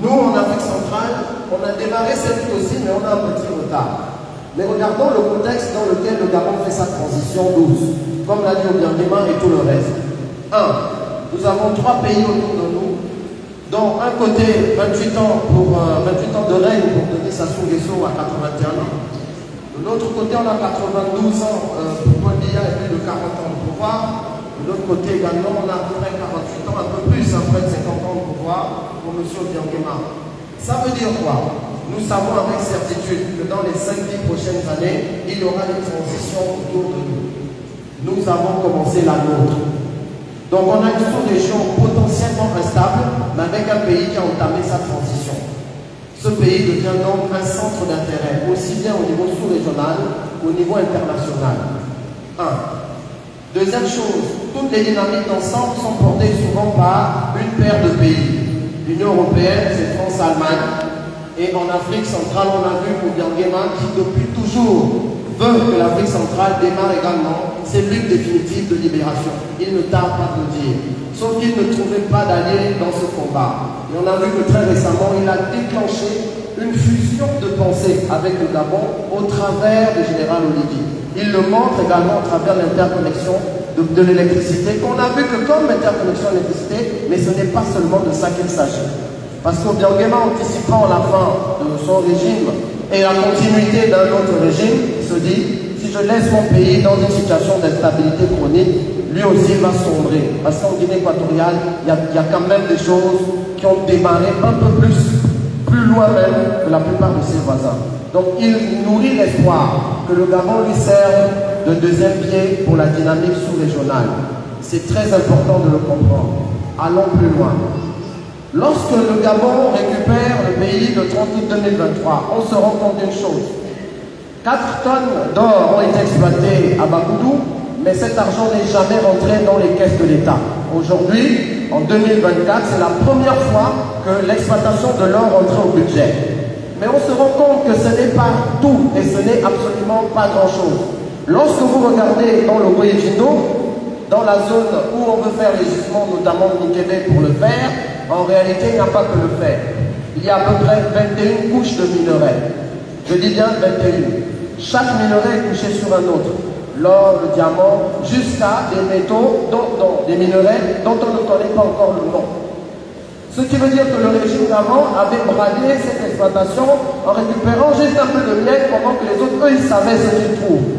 S13: Nous, en Afrique centrale, on a démarré cette lutte aussi, mais on a un petit retard. Mais regardons le contexte dans lequel le Gabon fait sa transition douce, comme l'a dit Obiangema et tout le reste. 1. Nous avons 3 pays autour de nous, dont un côté 28 ans de règne pour donner Sassou Nguesso à 81 ans. De l'autre côté, on a 92 ans pour Paul Biya et plus de 40 ans de pouvoir. De l'autre côté également, on a à peu près 48 ans, un peu plus, après 50 ans de pouvoir pour M. Obiangema. Ça veut dire quoi? Nous savons avec certitude que dans les 5-10 prochaines années, il y aura des transitions autour de nous. Nous avons commencé la nôtre. Donc on a une sous-région potentiellement instable, mais avec un pays qui a entamé sa transition. Ce pays devient donc un centre d'intérêt, aussi bien au niveau sous-régional qu'au niveau international. 1. Deuxième chose, toutes les dynamiques d'ensemble sont portées souvent par une paire de pays. L'Union européenne, c'est France-Allemagne. Et en Afrique centrale, on a vu Obiangema qui depuis toujours veut que l'Afrique centrale démarre également ses luttes définitives de libération. Il ne tarde pas de le dire. Sauf qu'il ne trouvait pas d'alliés dans ce combat. Et on a vu que très récemment, il a déclenché une fusion de pensée avec le Gabon au travers du général Oligui. Il le montre également au travers de l'interconnexion de l'électricité, qu'on a vu que comme interconnexion d'électricité, mais ce n'est pas seulement de ça qu'il s'agit. Parce qu'Obiangema, anticipant la fin de son régime et la continuité d'un autre régime, se dit, si je laisse mon pays dans une situation d'instabilité chronique, lui aussi va sombrer. Parce qu'en Guinée équatoriale, il y a quand même des choses qui ont démarré un peu plus loin même que la plupart de ses voisins. Donc il nourrit l'espoir que le Gabon lui serve de deuxième pied pour la dynamique sous-régionale. C'est très important de le comprendre. Allons plus loin. Lorsque le Gabon récupère le pays le 30 août 2023, on se rend compte d'une chose. 4 tonnes d'or ont été exploitées à Bakoudou, mais cet argent n'est jamais rentré dans les caisses de l'État. Aujourd'hui, en 2024, c'est la première fois que l'exploitation de l'or rentre au budget. Mais on se rend compte que ce n'est pas tout et ce n'est absolument pas grand-chose. Lorsque vous regardez dans le Goyevino, dans la zone où on veut faire les gisements, notamment de Nikébé pour le fer, en réalité, il n'y a pas que le fer. Il y a à peu près 21 couches de minerais. Je dis bien 21. Chaque minerai est couché sur un autre. L'or, le diamant, jusqu'à des métaux, des minerais dont on ne connaît pas encore le nom. Ce qui veut dire que le régime d'avant avait bradé cette exploitation en récupérant juste un peu de miel pendant que les autres, eux, ils savaient ce qu'ils trouvent.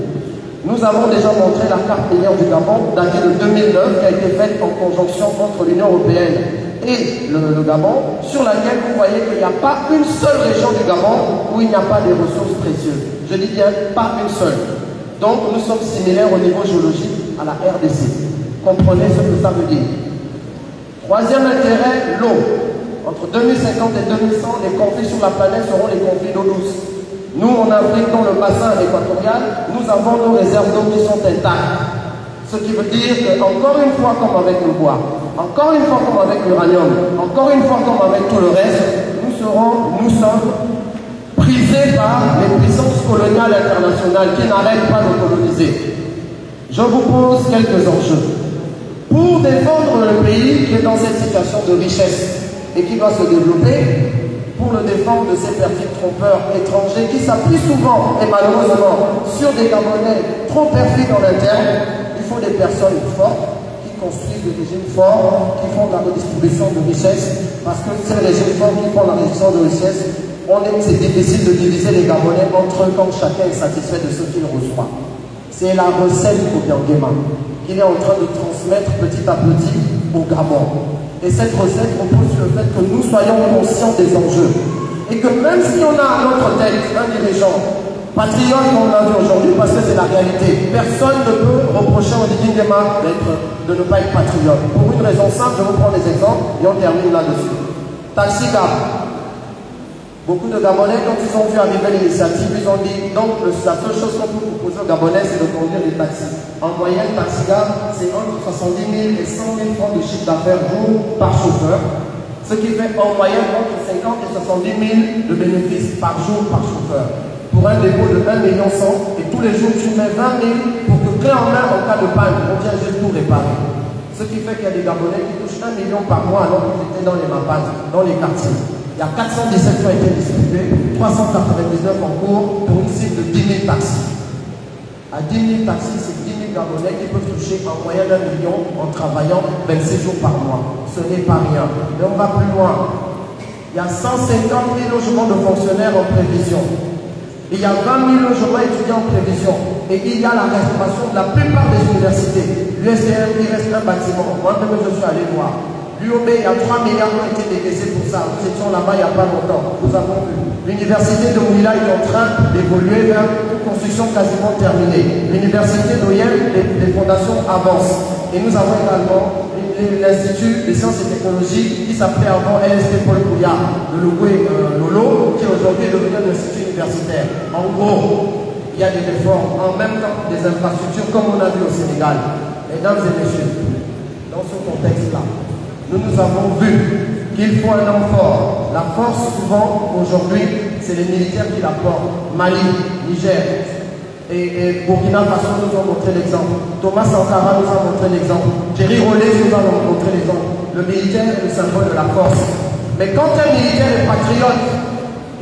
S13: Nous avons déjà montré la carte minière du Gabon datée de 2009 qui a été faite en conjonction entre l'Union européenne et le Gabon, sur laquelle vous voyez qu'il n'y a pas une seule région du Gabon où il n'y a pas des ressources précieuses. Je dis bien pas une seule. Donc nous sommes similaires au niveau géologique à la RDC. Comprenez ce que ça veut dire. Troisième intérêt, l'eau. Entre 2050 et 2100, les conflits sur la planète seront les conflits d'eau douce. Nous, en Afrique, dans le bassin équatorial, nous avons nos réserves d'eau qui sont intactes. Ce qui veut dire qu'encore une fois, comme avec le bois, encore une fois comme avec l'uranium, encore une fois comme avec tout le reste, nous sommes prisés par les puissances coloniales internationales qui n'arrêtent pas de coloniser. Je vous pose quelques enjeux. Pour défendre le pays qui est dans cette situation de richesse et qui doit se développer, pour le défendre de ces perfides trompeurs étrangers qui s'appuient souvent et malheureusement sur des Gabonais trop perfides en interne, il faut des personnes fortes qui construisent des régimes forts, qui font de la redistribution de richesses, parce que ces régimes forts qui font la redistribution de richesses, c'est difficile de diviser les Gabonais entre eux quand chacun est satisfait de ce qu'il reçoit. C'est la recette du Kobiangema qu'il est en train de transmettre petit à petit au Gabon. Et cette recette repose sur le fait que nous soyons conscients des enjeux. Et que même si on a à notre tête un dirigeant patriote, comme on l'a vu aujourd'hui, parce que c'est la réalité, personne ne peut reprocher au Ndingema de ne pas être patriote. Pour une raison simple, je vous prends des exemples et on termine là-dessus. Taxi Gab. Beaucoup de Gabonais, quand ils ont vu arriver l'initiative, ils ont dit donc la seule chose qu'on peut proposer aux Gabonais, c'est de conduire des taxis. En moyenne, Taxi Gab, c'est entre 70 000 et 100 000 francs de chiffre d'affaires jour par chauffeur. Ce qui fait en moyenne entre 50 et 70 000 de bénéfices par jour par chauffeur. Pour un dépôt de 1,1 million et tous les jours tu mets 20 000 pour que clé en main en cas de panne, on vient juste tout réparer. Ce qui fait qu'il y a des Gabonais qui touchent 1 million par mois alors qu'ils étaient dans les mapates, dans les quartiers. Il y a 417 qui ont été distribués, 399 en cours pour une cible de 10 000 taxis. À 10 000 taxis, c'est 10 000 Gabonais qui peuvent toucher en moyenne 1 million en travaillant 26 jours par mois. Ce n'est pas rien. Mais on va plus loin. Il y a 150 000 logements de fonctionnaires en prévision. Il y a 20 000 logements étudiants en prévision. Et il y a la restauration de la plupart des universités. L'USDM, il reste un bâtiment. Moi-même, je suis allé voir. L'UOB, il y a 3 milliards qui ont été décaissés pour ça. Nous étions là-bas il n'y a pas longtemps. Nous avons vu. L'université de Moulila est en train d'évoluer vers une construction quasiment terminée. L'université d'Oyel, les fondations avancent. Et nous avons également l'Institut des sciences et technologies qui s'appelait avant LSP Paul Pouya de Loué Lolo, qui aujourd'hui est devenu un institut universitaire. En gros, il y a des réformes, en même temps des infrastructures comme on a vu au Sénégal. Mesdames et messieurs, dans ce contexte-là, nous avons vu qu'il faut un homme fort. La force, souvent, aujourd'hui, c'est les militaires qui la portent. Mali, Niger et Burkina Faso nous ont montré l'exemple. Thomas Sankara nous a montré l'exemple. Thierry Rollet nous a montré l'exemple. Le militaire est le symbole de la force. Mais quand un militaire est patriote,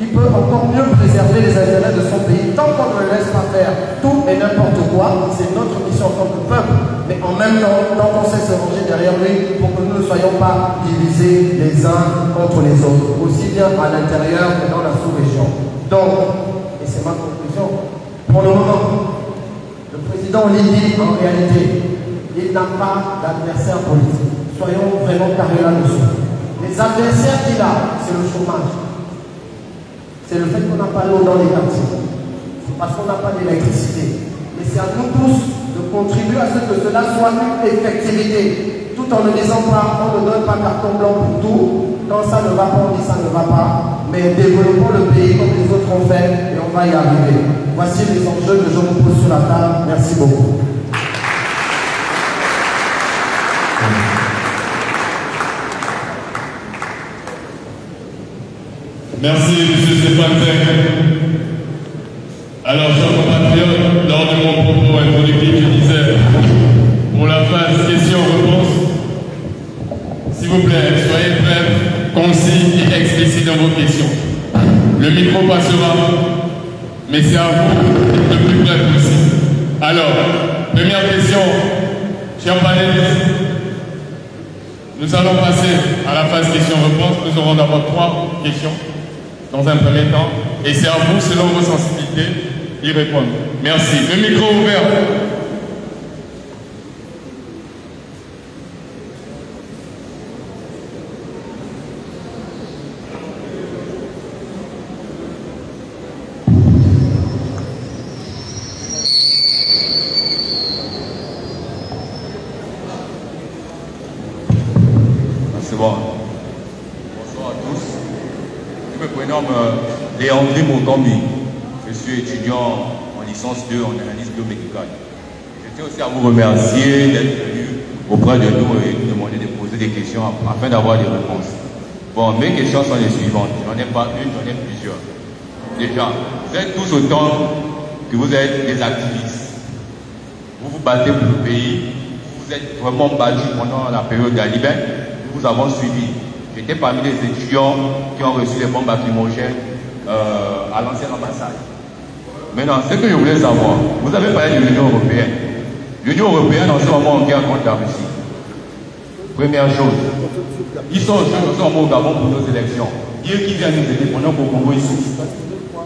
S13: il peut encore mieux préserver les intérêts de son pays. Tant qu'on ne le laisse pas faire tout et n'importe quoi, c'est notre mission en tant que peuple. Mais en même temps, tant qu'on sait se ranger derrière lui pour que nous ne soyons pas divisés les uns contre les autres, aussi bien à l'intérieur que dans la sous-région. Donc, et c'est ma conclusion, pour le moment, le président Libye, en réalité, il n'a pas d'adversaire politique. Soyons vraiment carrés là-dessus. Les adversaires qu'il a, c'est le chômage. C'est le fait qu'on n'a pas l'eau dans les quartiers. C'est parce qu'on n'a pas d'électricité. Mais c'est à nous tous de contribuer à ce que cela soit une effectivité. Tout en ne disant pas, on ne donne pas carton blanc pour tout. Quand ça ne va pas, on dit ça ne va pas. Mais développons le pays comme les autres ont fait et on va y arriver. Voici les enjeux que je vous pose sur la table. Merci beaucoup.
S3: Merci, M. Stéphane Zek. Alors, chers compatriotes, lors de mon propos introductif, je disais, pour la phase questions-réponses, s'il vous plaît, soyez brefs, concis et explicites dans vos questions. Le micro passera, mais c'est à vous d'être le plus bref possible. Alors, première question, chers panélistes, nous allons passer à la phase questions-réponses. Nous aurons d'abord 3 questions dans un premier temps, et c'est à vous, selon vos sensibilités, d'y répondre. Merci. Le micro ouvert.
S15: C'est bon. Bonsoir à tous. Je me prénomme Léandré Mokambi. Je suis étudiant en licence 2 en analyse biomédicale. Je tiens aussi à vous remercier d'être venu auprès de nous et nous demander de poser des questions afin d'avoir des réponses. Bon, mes questions sont les suivantes. Je n'en ai pas une, j'en ai plusieurs. Déjà, vous êtes tous autant que vous êtes des activistes. Vous vous battez pour le pays. Vous êtes vraiment battus pendant la période d'Alibert. Nous vous avons suivi. J'étais parmi les étudiants qui ont reçu les bombes lacrymogènes à l'ancienne ambassade. Maintenant, ce que je voulais savoir, vous avez parlé de l'Union européenne. L'Union européenne, en ce moment, en guerre contre la Russie. Première chose, ils sont en ce moment au Gabon pour nos élections. Dieu qui vient nous aider pendant qu'au Congo, ils souffrent.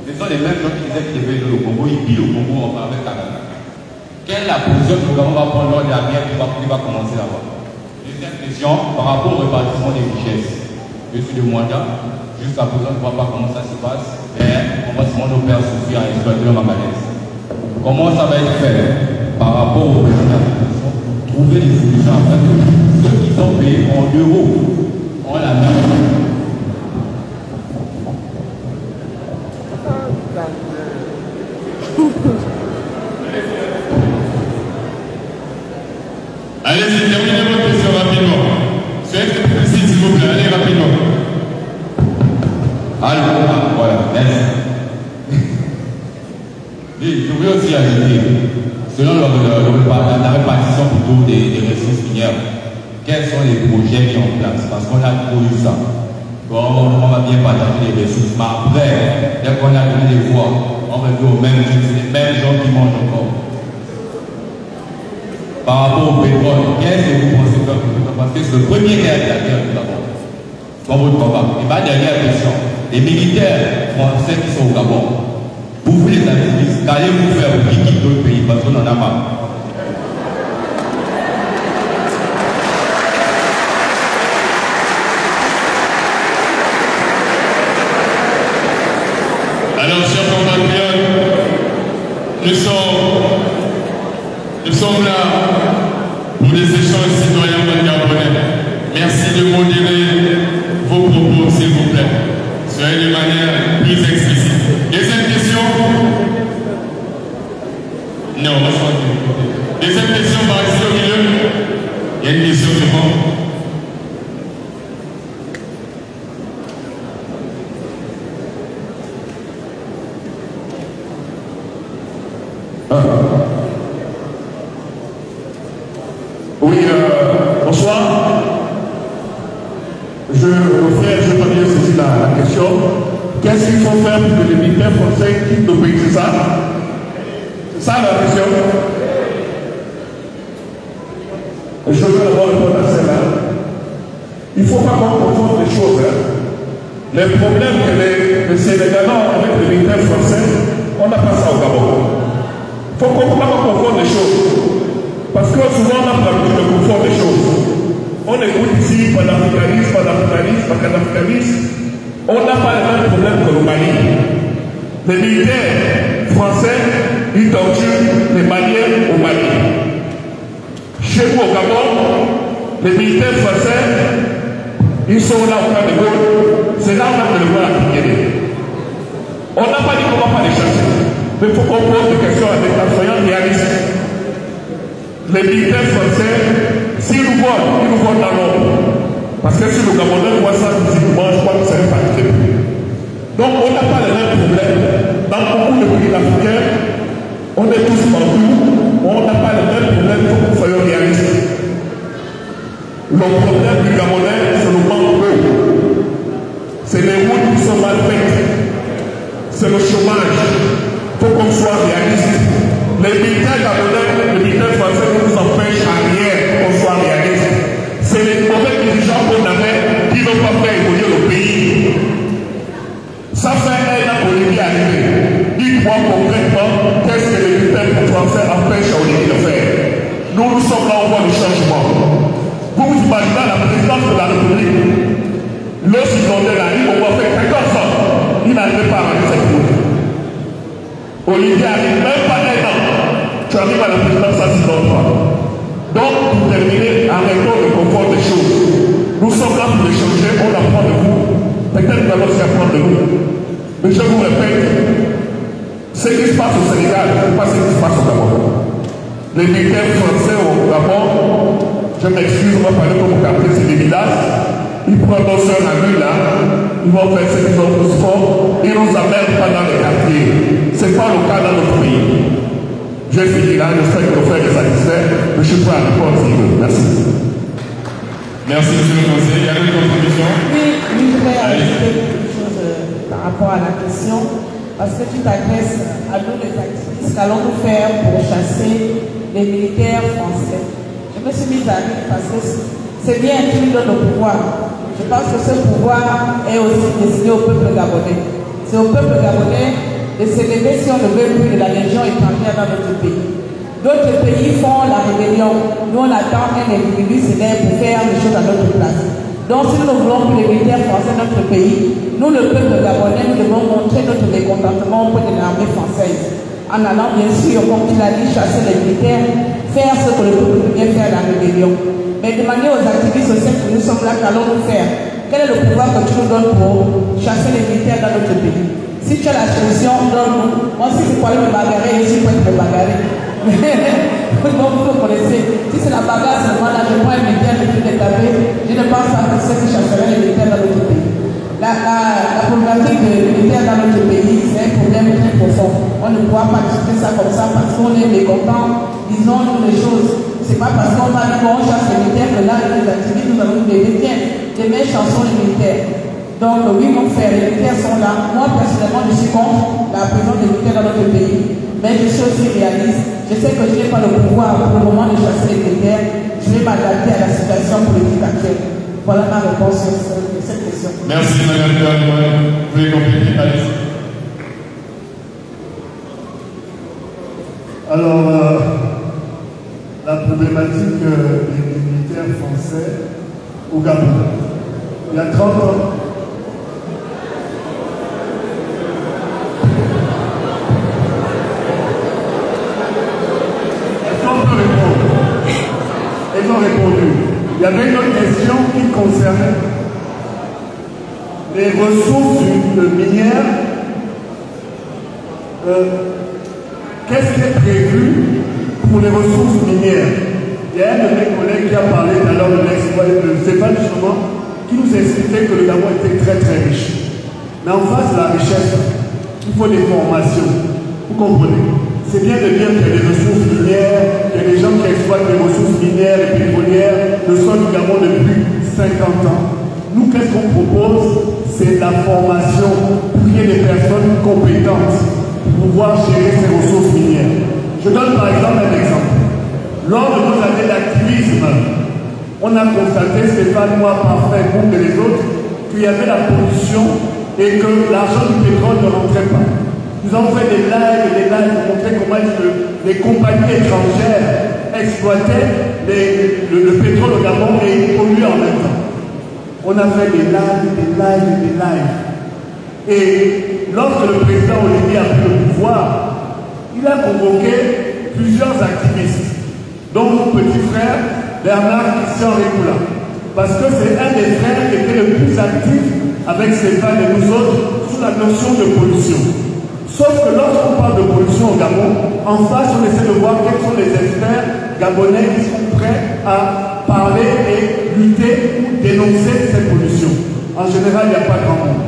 S15: Ce sont les mêmes gens qui disaient qu'ils devaient aider le Congo, ils pillent le Congo avec Canada. Quelle est la position que le Gabon va prendre lors de la guerre qui va commencer là-bas? Deuxième question, par rapport au répartissement des richesses. Je suis de Mwanda, jusqu'à présent, je ne vois pas comment ça se passe, mais on va se demander aux pères souffrir à exploiter le manganèse. Comment ça va être fait par rapport aux présidents? Trouver des solutions afin que ceux qui sont payés en euros ont la même.
S3: Allez-y, terminez votre question rapidement. Soyez précis, s'il vous plaît. Allez rapidement.
S15: Alors, voilà, merci. Je voulais aussi ajouter, selon la répartition plutôt des ressources minières, quels sont les projets mis en place? Parce qu'on a trop eu ça. Bon, on va bien partager les ressources, mais après, dès qu'on a donné des voix, on revient au même truc, c'est les mêmes gens qui mangent encore. Par rapport au pétrole, qu'est-ce que vous pensez faire? Parce que c'est le premier guerre de la guerre tout d'abord. Dans votre combat. Et ma dernière question, les militaires français qui sont au Gabon, vous les activistes, qu'allez-vous faire pour qu'ils quittent le pays? Parce qu'on en a marre.
S3: Alors, chers compatriotes, nous sommes là pour des échanges citoyens gabonais. Merci de modérer vos propos, s'il vous plaît. Soyez de manière plus explicite. Deuxième question? Non, on va changer. Deuxième question, par ici au milieu. Il y a une question, c'est bon?
S4: Oui, bonsoir. Je n'ai pas bien saisi la question. Qu'est-ce qu'il faut faire pour que les militaires français quittent le pays? C'est ça? C'est ça la question? Je veux d'abord répondre à celle-là. Il ne faut pas qu'on confonde les choses. Les problèmes que les Sénégalais ont avec les militaires français, on n'a pas ça au Gabon. Il faut qu'on ne pas confondre les choses. Parce que souvent on a l'habitude de confondre les choses. On écoute ici panafricanisme, on n'a pas les mêmes problèmes que le Mali. Les militaires français, ils torturent les Maliens au Mali. Chez nous au Gabon, les militaires français, ils sont là au camp de Gaulle. C'est là où on a le voir appliquer. On n'a pas dit qu'on ne va pas les chasser. Mais il faut qu'on pose des questions avec un soyant réaliste. Les militaires français, s'ils nous volent, ils nous volent dans l'ombre. Parce que si le Gabonais voit ça physiquement, je crois que ça va partir. Donc on n'a pas les mêmes problèmes. Dans beaucoup de pays africains, on est tous partout, on n'a pas les mêmes problèmes, il faut que nous soyons réalistes. Le problème du Gabonais, c'est le manque d'eau. C'est les routes qui sont mal faites. C'est le chômage. Il faut qu'on soit réaliste. Les militaires gabonais, les militaires français ne nous empêchent à rien qu'on soit réaliste. C'est les mauvais dirigeants qu'on avait qui n'ont pas fait évoluer le pays. Ça fait un an qu'Olivier est arrivé. Il croit concrètement qu'est-ce que les militaires français empêchent à Olivier de faire. Nous sommes là, on voit le changement. Vous vous imaginez la présidence de la République. Lorsqu'il est là, il va faire 14 ans. Il n'arrivait pas à rendre cette route. Olivier arrive même pas un an. l'emploi. Donc, pour terminer, arrêtons le confort des choses. Nous sommes là pour échanger, on apprend de vous. Peut-être que nous aussi apprendre de vous. Mais je vous répète, ce qui se passe au Sénégal, ce n'est pas ce qui se passe au Gabon. Les militaires français au Gabon, je m'excuse, on va parler comme au quartier, c'est des villages. Ils prennent nos soeurs à lui là, ils vont faire ce qu'ils ont plus fort, ils nous amènent pas dans les quartiers. Ce n'est pas le cas dans notre pays. Je finis là, j'espère que nos frères est satisfait, mais je suis prêt à répondre s'il veut. Merci.
S3: Merci, monsieur le conseiller. Il y a une contribution?
S12: Oui, je voudrais ajouter quelque chose par rapport à la question, parce que tu t'adresses à nous les activistes, qu'allons-nous faire pour chasser les militaires français? Je me suis mise à rire parce que c'est bien qui nous donne le pouvoir. Je pense que ce pouvoir est aussi destiné au peuple gabonais. C'est au peuple gabonais de s'élever si on ne veut plus de la légion étrangère dans notre pays. D'autres pays font la rébellion. Nous, on attend un individu sévère pour faire les choses à notre place. Donc, si nous ne voulons plus les militaires français dans notre pays, nous, le peuple gabonais, nous devons montrer notre mécontentement auprès de l'armée française. En allant, bien sûr, comme tu l'as dit, chasser les militaires, faire ce que le peuple vient faire la rébellion. Mais demander aux activistes sociaux que nous sommes là, qu'allons-nous faire? Quel est le pouvoir que tu nous donnes pour chasser les militaires dans notre pays? Si tu as la solution, donne-nous. Moi, si c'est pour aller me bagarrer, je suis prêt à me bagarrer. Vous connaissez. Si c'est la bagarre seulement, là, je prends un militaire, je vais les taper. Je ne pense pas que c'est qui chasserait les militaires dans notre pays. La problématique des militaires dans notre pays, c'est un problème très profond. On ne pourra pas discuter ça comme ça parce qu'on est mécontent. Disons-nous les choses. C'est pas parce qu'on va dire qu'on chasse les militaires que là, les activistes, nous allons les tiens, les meilleures chansons les militaires. Donc, oui, mon frère, les militaires sont là. Moi, personnellement, je suis contre la présence des militaires dans notre pays. Mais je suis aussi réaliste. Je sais que je n'ai pas le pouvoir pour le moment de chasser les militaires. Je vais m'adapter à la situation politique actuelle. Voilà ma réponse sur cette question.
S3: Merci, Madame Dionne. Vous voulez compléter, allez-y.
S11: Alors, la problématique des militaires français au Gabon. Il y a 30 ans, elles ont répondu. Il y avait une autre question qui concernait les ressources minières. Qu'est-ce qui est prévu pour les ressources minières? Il y a un de mes collègues qui a parlé tout à l'heure de l'exploit de Stéphane justement, qui nous expliquait que le Gabon était très très riche. Mais en face de la richesse, il faut des formations. Vous comprenez? C'est bien de dire qu'il y a des ressources minières, qu'il y a des gens qui exploitent des ressources minières et pétrolières, le sol du Gabon depuis 50 ans. Nous, qu'est-ce qu'on propose? C'est la formation pour qu'il y ait des personnes compétentes pour pouvoir gérer ces ressources minières. Je donne par exemple un exemple. Lors de nos années d'activisme, on a constaté, Stéphane, moi, parfait, vous et les autres, qu'il y avait la pollution et que l'argent du pétrole ne rentrait pas. Nous avons fait des lives pour montrer comment les compagnies étrangères exploitaient le pétrole au Gabon et polluaient en même temps. On a fait des lives. Et lorsque le président Olivier a pris le pouvoir, il a convoqué plusieurs activistes, dont mon petit frère Bernard Christian Récoula. Parce que c'est un des frères qui était le plus actif avec Stéphane et nous autres sur la notion de pollution. Sauf que lorsqu'on parle de pollution au Gabon, en face, on essaie de voir quels sont les experts gabonais qui sont prêts à parler et lutter ou dénoncer cette pollution. En général, il n'y a pas grand monde.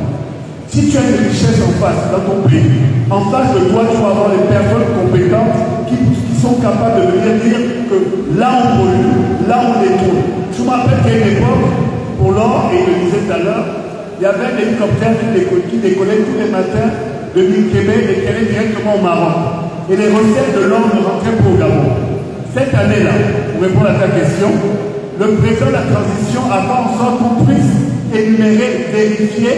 S11: Si tu as une richesse en face, dans ton pays, en face de toi, tu vas avoir des personnes compétentes qui sont capables de venir dire que là on pollue, là on détruit. Je me rappelle qu'à une époque, pour l'or, et il le disait tout à l'heure, il y avait un hélicoptère qui décollait tous les matins de Québec et qui allait directement au Maroc. Et les recettes de l'or ne rentraient pas au Gabon. Cette année-là, pour répondre à ta question, le président de la transition a fait en sorte qu'on puisse énumérer, vérifier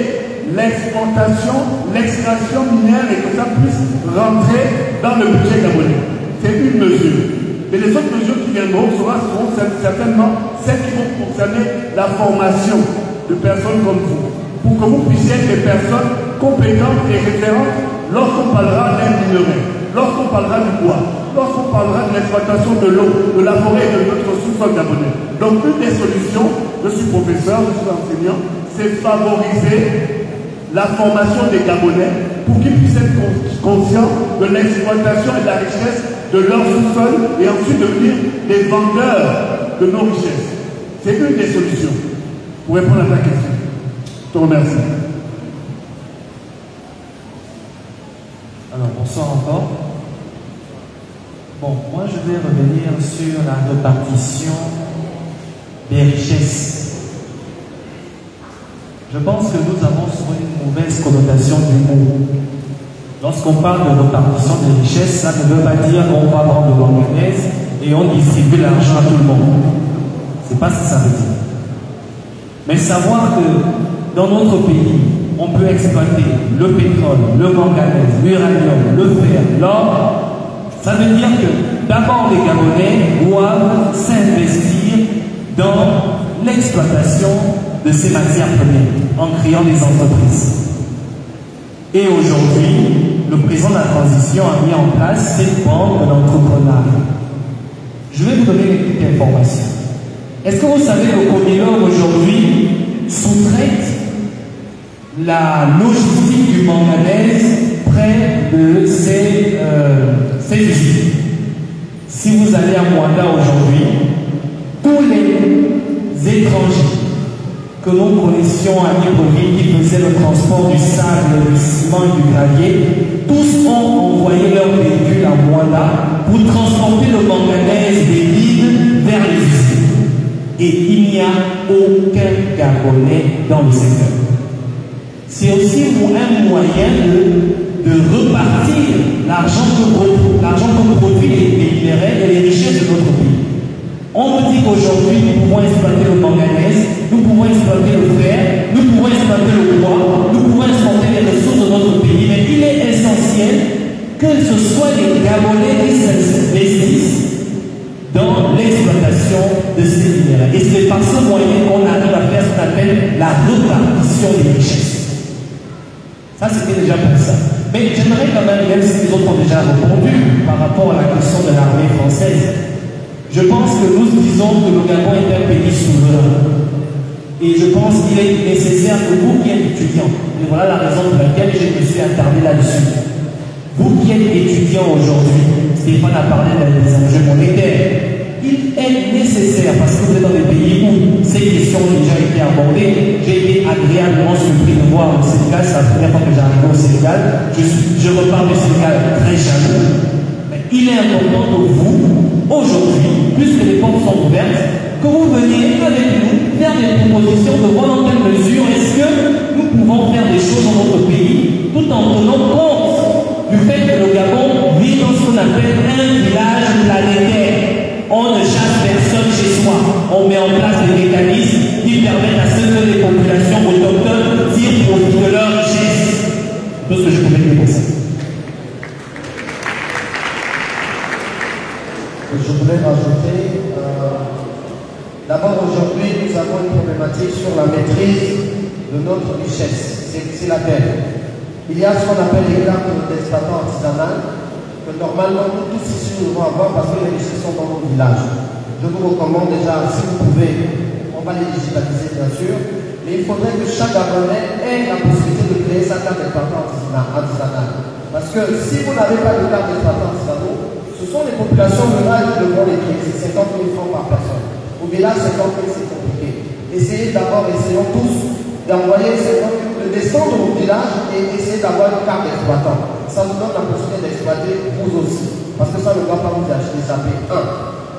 S11: l'exportation, l'extraction minière et que ça puisse rentrer dans le budget gabonais. C'est une mesure. Mais les autres mesures qui viendront seront certainement celles qui vont concerner la formation de personnes comme vous, pour que vous puissiez être des personnes compétentes et référentes lorsqu'on parlera d'un minerai. lorsqu'on parlera du bois, lorsqu'on parlera de l'exploitation de l'eau, de la forêt et de notre sous-sol gabonais. Donc une des solutions, je suis professeur, je suis enseignant, c'est favoriser la formation des Gabonais pour qu'ils puissent être conscients de l'exploitation et de la richesse de leur sous-sol et ensuite devenir des vendeurs de nos richesses. C'est une des solutions pour répondre à ta question. Je te remercie.
S16: Alors, bonsoir encore. Bon, moi je vais revenir sur la répartition des richesses. Je pense que nous avons souvent une mauvaise connotation du mot. Lorsqu'on parle de répartition des richesses, ça ne veut pas dire qu'on va vendre de l'organèse et on distribue l'argent à tout le monde. C'est pas ce que ça veut dire. Mais savoir que dans notre pays, on peut exploiter le pétrole, le manganèse, l'uranium, le fer, l'or, ça veut dire que d'abord les Gabonais doivent s'investir dans l'exploitation de ces matières premières en créant des entreprises. Et aujourd'hui, le président de la transition a mis en place cette banque de l'entrepreneuriat. Je vais vous donner une petite information. Est-ce que vous savez que Comilor aujourd'hui sous-traite la logistique du manganèse près de ses usines? Si vous allez à Mwanda aujourd'hui, tous les étrangers que nous connaissions à Libreville qui faisaient le transport du sable, du ciment et du gravier, tous ont envoyé leurs véhicules à Mwanda pour transporter le manganèse des mines vers les usines. Et il n'y a aucun Gabonais dans le secteur. C'est aussi un moyen de repartir l'argent que produit les minéraux et les richesses de notre pays. On nous dit qu'aujourd'hui, nous pouvons exploiter le manganèse, nous pouvons exploiter le fer, nous pouvons exploiter le bois, nous pouvons exploiter les ressources de notre pays, mais il est essentiel que ce soit les Gabonais qui s'investissent dans l'exploitation de ces minéraux. Et c'est par ce moyen qu'on arrive à faire ce qu'on appelle la répartition des richesses. Ça, c'était déjà pour ça. Mais j'aimerais quand même si les autres ont déjà répondu par rapport à la question de l'armée française. Je pense que nous disons que le Gabon est un pays souverain. Et je pense qu'il est nécessaire que vous qui êtes étudiants, et voilà la raison pour laquelle je me suis attardé là-dessus. Vous qui êtes étudiants aujourd'hui, Stéphane a parlé des enjeux monétaires. Il est nécessaire, parce que vous êtes dans des pays où ces questions ont déjà été abordées. J'ai été agréablement surpris de voir le Sénégal, c'est la première fois que j'arrive au Sénégal. Je repars du Sénégal très jaloux. Mais il est important que vous, aujourd'hui, puisque les portes sont ouvertes, que vous veniez avec nous faire des propositions de voir dans quelle mesure est-ce que nous pouvons faire des choses dans notre pays tout en tenant compte du fait que le Gabon vit dans ce qu'on appelle un village planétaire. On ne chasse personne chez soi. On met en place des mécanismes qui permettent à ce que les populations autochtones tirent profit de leur richesse. C'est tout ce que je pouvais dire pour ça.
S13: Je voulais rajouter, d'abord aujourd'hui nous avons une problématique sur la maîtrise de notre richesse, c'est la terre. Il y a ce qu'on appelle les cartes d'exploitant artisanal que normalement nous tous ici nous devons avoir parce que les richesses sont dans nos villages. Je vous recommande déjà, si vous pouvez, on va les digitaliser bien sûr, mais il faudrait que chaque Gabonais ait la possibilité de créer sa carte d'exploitant artisanal. Parce que si vous n'avez pas de carte d'exploitant artisanal, ce sont les populations rurales qui devront les créer. C'est 50 000 francs par personne. Au village, 50 000, c'est compliqué. Essayons tous d'envoyer 50 000, de descendre au village et essayer d'avoir une carte d'exploitant. Ça vous donne la possibilité d'exploiter vous aussi. Parce que ça ne doit pas vous échapper.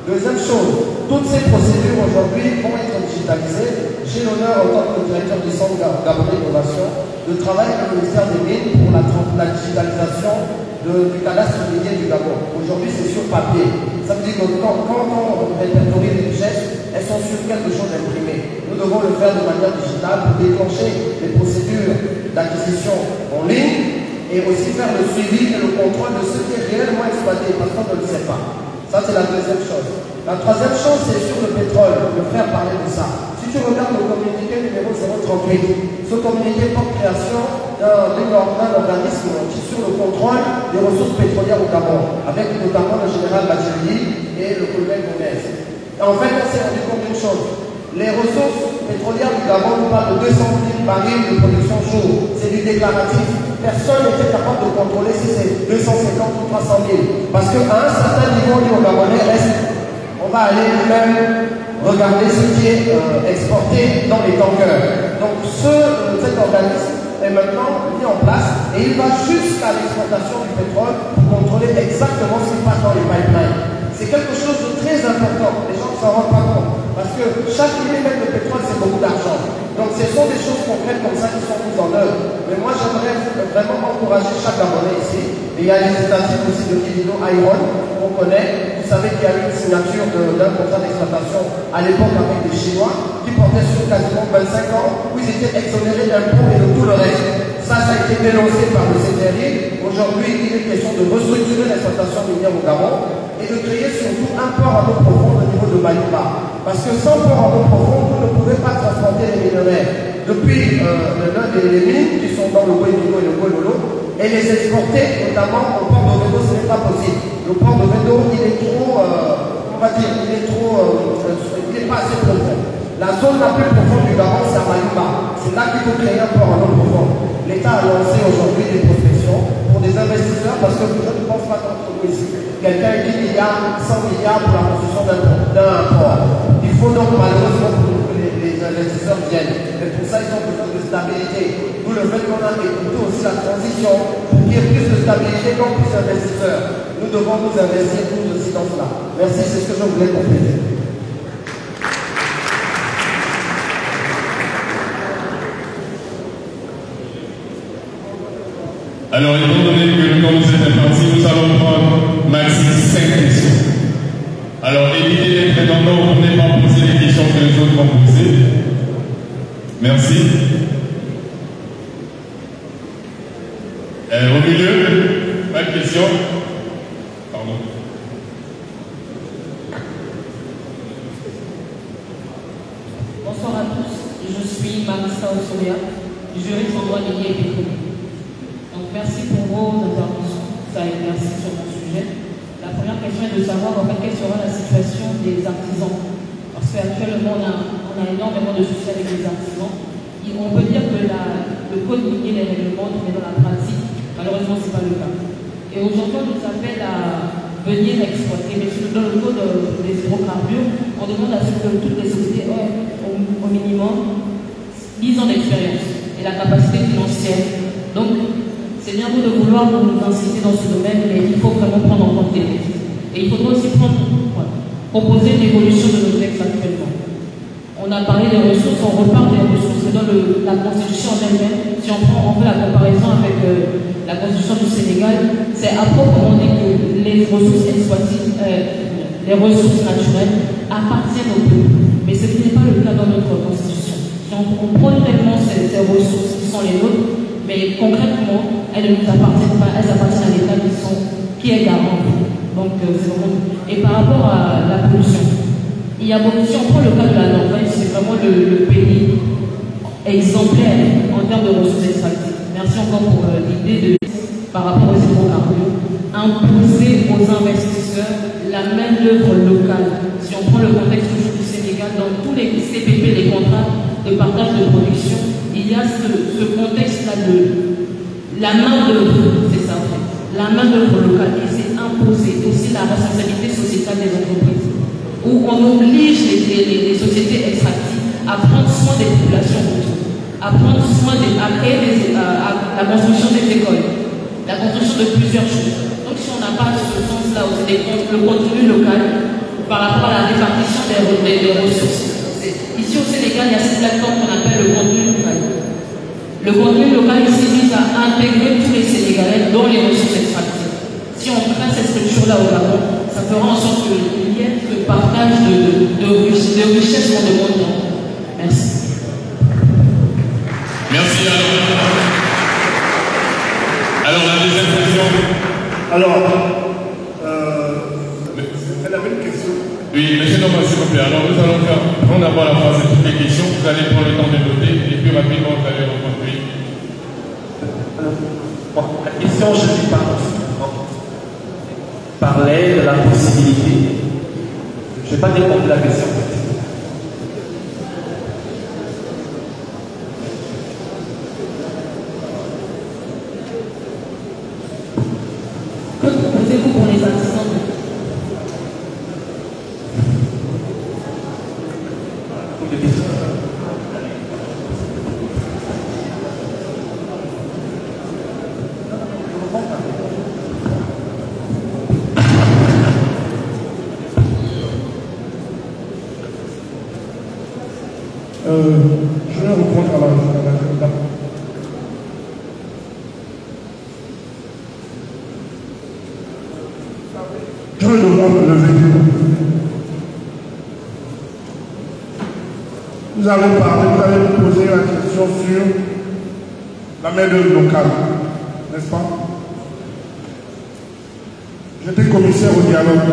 S13: Deuxième chose, toutes ces procédures aujourd'hui vont être digitalisées. J'ai l'honneur, en tant que directeur du Centre Gabonais d'Innovation, de travailler avec le ministère des Mines pour la digitalisation du cadastre minier du Gabon. Aujourd'hui, c'est sur papier. Ça veut dire que quand on répertorie les richesses, elles sont sur quelque chose d'imprimé. Nous devons le faire de manière digitale pour déclencher les procédures d'acquisition en ligne et aussi faire le suivi et le contrôle de ce qui est réellement exploité, parce qu'on ne le sait pas. Ça, c'est la deuxième chose. La troisième chose, c'est sur le pétrole. Le frère parlait de ça. Si tu regardes le communiqué numéro 038, ce communiqué porte création d'un organisme qui est sur le contrôle des ressources pétrolières au Gabon, avec notamment le général Bacheli et le colonel Gomez. Et en fait, on s'est rendu compte d'une chose. Les ressources pétrolières du Gabon nous parlent de 200 000 barils de production jour. C'est du déclaratif. Personne n'était capable de contrôler si c'est 250 ou 300 000. Parce qu'à un certain niveau, au Gabonais, on va aller même regarder ce qui est exporté dans les tankers. Donc cet organisme est maintenant mis en place et il va jusqu'à l'exportation du pétrole pour contrôler exactement ce qui passe dans les pipelines. C'est quelque chose de très important. Les gens ne s'en rendent pas compte. Parce que chaque millimètre de pétrole, c'est beaucoup d'argent. Donc ce sont des choses concrètes comme ça qui sont mises en œuvre. Mais moi, j'aimerais vraiment encourager chaque Gabonais ici. Et il y a les initiatives aussi de Kidino Iron, qu'on connaît. Vous savez qu'il y a eu une signature d'un contrat d'exploitation à l'époque avec des Chinois qui portait sur quasiment 25 ans, où ils étaient exonérés d'impôts et de tout le reste. Ça a été dénoncé par le CTRI. Aujourd'hui, il est question de restructurer l'exploitation minière au Gabon et de créer surtout un port à eau profonde au niveau de Mayumba. Parce que sans port à eau profonde, vous ne pouvez pas transporter les minerais depuis les mines qui sont dans le Guédigo et le Guélolo et les exporter notamment au port de Vedo, ce n'est pas possible. Le port de Vedo, il est trop, on va dire, il n'est pas assez profond. La zone la plus profonde du Gabon, c'est à Mayumba. C'est là qu'il faut créer un port à eau profonde. L'État a lancé aujourd'hui des prospections pour des investisseurs parce que je ne pense pas d'entre nous ici. Quelqu'un dit qu'il y a 100 milliards pour la construction d'un port. Il faut donc malheureusement que les investisseurs viennent. Mais pour ça, ils ont besoin de stabilité. D'où le fait qu'on a écouté aussi la transition pour qu'il y ait plus de stabilité comme plus d'investisseurs. Nous devons nous investir tous aussi dans cela. Merci, c'est ce que je voulais compléter.
S3: Alors, étant donné que le temps nous est imparti, nous allons prendre maximum 5 questions. Alors, évitez les prétendants pour ne pas poser les questions que les autres vont poser. Merci. Au milieu, pas de questions. Pardon.
S17: Bonsoir à tous. Je suis Marissa Osoria, juriste en droit minier et pétrolier. Donc merci pour vos interventions, ça a éclairci sur mon sujet. La première question est de savoir en fait quelle sera la situation des artisans. Parce qu'actuellement on a énormément de soucis avec les artisans. Et on peut dire que le code minier les réglements, mais dans la pratique, malheureusement ce n'est pas le cas. Et aujourd'hui on nous appelle à venir exploiter. Mais dans le code des hydrocarbures, on demande à ce que toutes les sociétés aient au minimum 10 ans d'expérience et la capacité financière. Donc c'est bien beau de vouloir nous insister dans ce domaine, mais il faut vraiment prendre en compte les risques. Et il faudra aussi proposer l'évolution de nos textes actuellement. On a parlé des ressources, on repart des ressources, et dans la Constitution en elle-même, si on fait la comparaison avec la Constitution du Sénégal, c'est à proprement dit que les ressources exploitées, les ressources naturelles appartiennent au peuple. Mais ce qui n'est pas le cas dans notre Constitution. Si on prend tellement ces ressources qui sont les nôtres, mais concrètement, elles ne nous appartiennent pas, elles appartiennent à l'État qui est garant. Donc, c'est vraiment... Et par rapport à la pollution, il y a beaucoup, si on prend le cas de la Norvège, c'est vraiment le pays exemplaire en termes de ressources extractives. Merci encore pour l'idée de, par rapport aux hydrocarbures, imposer aux investisseurs la main-d'œuvre locale. Si on prend le contexte toujours du Sénégal, dans tous les CPP, les contrats de partage de production, il y a ce contexte-là de la main-d'œuvre, c'est ça en fait, la main-d'œuvre locale, et c'est imposé aussi la responsabilité sociétale des entreprises, où on oblige les sociétés extractives à prendre soin des populations autour, à prendre soin à créer la construction des écoles, la construction de plusieurs choses. Donc si on n'a pas ce sens-là aussi, le contenu local par rapport à la répartition des ressources. Ici au Sénégal, il y a cette plateforme qu'on appelle le contenu local. Le contenu local ici vise à intégrer tous les Sénégalais dans les ressources extractives. Si on crée cette structure-là au Gabon, ça fera en sorte qu'il y ait ce partage de richesses dans le monde. Merci.
S3: Merci alors la deuxième question.
S2: Alors,
S3: Oui, monsieur Thomas, s'il vous plaît. Alors, nous allons prendre d'abord la phase de toutes les questions. Vous allez prendre le temps de noter et puis rapidement, vous allez répondre. Oui.
S16: Bon, la question, je ne sais pas. Parlait de la possibilité. Je n'ai pas répondu à la question.
S17: Que proposez-vous pour les artisans?
S9: Je vais répondre à la dame. Je vais devoir me lever. Vous avez parlé, vous avez posé la question sur la main-d'œuvre locale, n'est-ce pas? J'étais commissaire au dialogue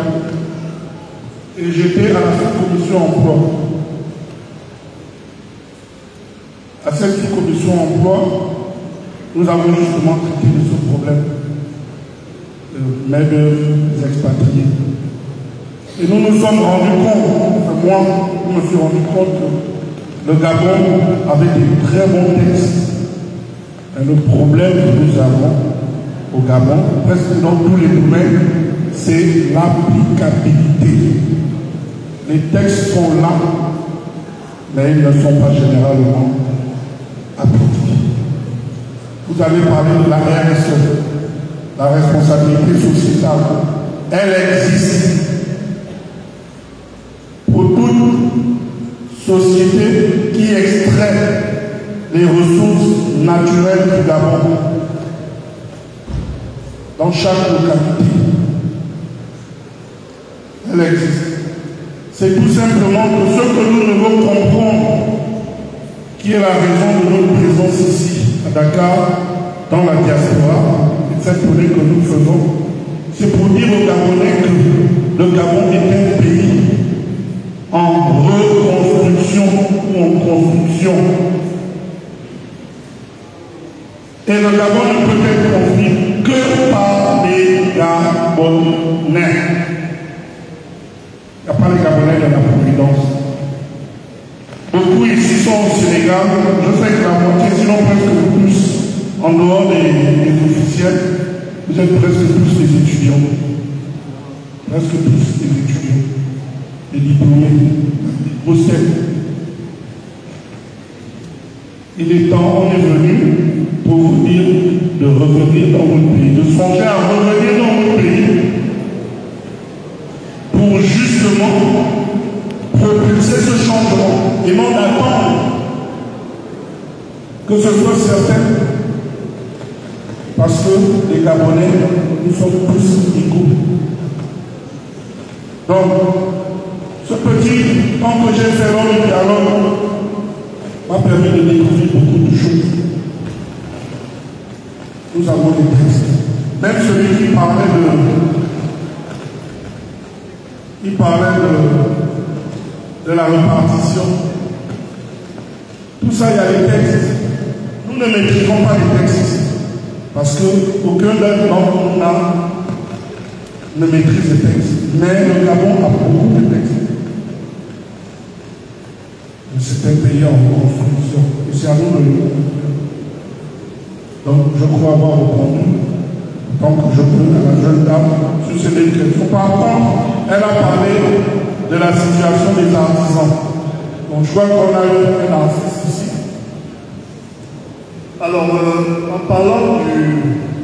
S9: et j'étais à la sous-commission emploi. À cette sous-commission emploi, nous avons justement traité de ce problème de main-d'œuvre expatriés. Et nous nous sommes rendus compte, enfin moi, je me suis rendu compte que le Gabon avait des très bons textes. Et le problème que nous avons au Gabon, presque dans tous les domaines, c'est l'applicabilité. Les textes sont là, mais ils ne sont pas généralement appliqués. Vous avez parlé de la RSE, la responsabilité sociétale. Elle existe pour toute société qui extrait les ressources naturelles du Gabon dans chaque localité. Elle existe. C'est tout simplement que ce que nous devons comprendre, qui est la raison de notre présence ici, à Dakar, dans la diaspora, et cette tournée que nous faisons, c'est pour dire aux Gabonais que le Gabon est un pays en reconstruction ou en construction. Et le Gabon ne peut être construit que par les Gabonais. Il n'y a pas les Gabonais de la Providence. Beaucoup ici sont au Sénégal. Je sais que la moitié, sinon presque plus, en dehors des officiels, vous êtes presque tous des étudiants. Presque tous des étudiants. Des diplômés, des Bruxelles. Il est temps, on est venu pour vous dire de revenir dans votre pays, de songer à revenir dans votre pays pour justement propulser ce changement et non d'attendre que ce soit certain, parce que les Gabonais, nous sommes tous égaux. Donc, ce petit temps que j'ai fait lors du dialogue m'a permis de découvrir beaucoup de choses. Nous avons des textes. Même celui qui parlait de la répartition. Tout ça, il y a les textes. Nous ne maîtrisons pas les textes. Parce qu'aucun d'entre nous ne maîtrise les textes. Mais le Gabon a beaucoup de textes. C'est un pays en construction. Et c'est à nous de le faire. Donc, je crois avoir répondu, tant que je peux, à la jeune dame sur ces questions. Par contre, elle a parlé de la situation des artisans. Donc, je crois qu'on a eu un artiste ici.
S11: Alors, en parlant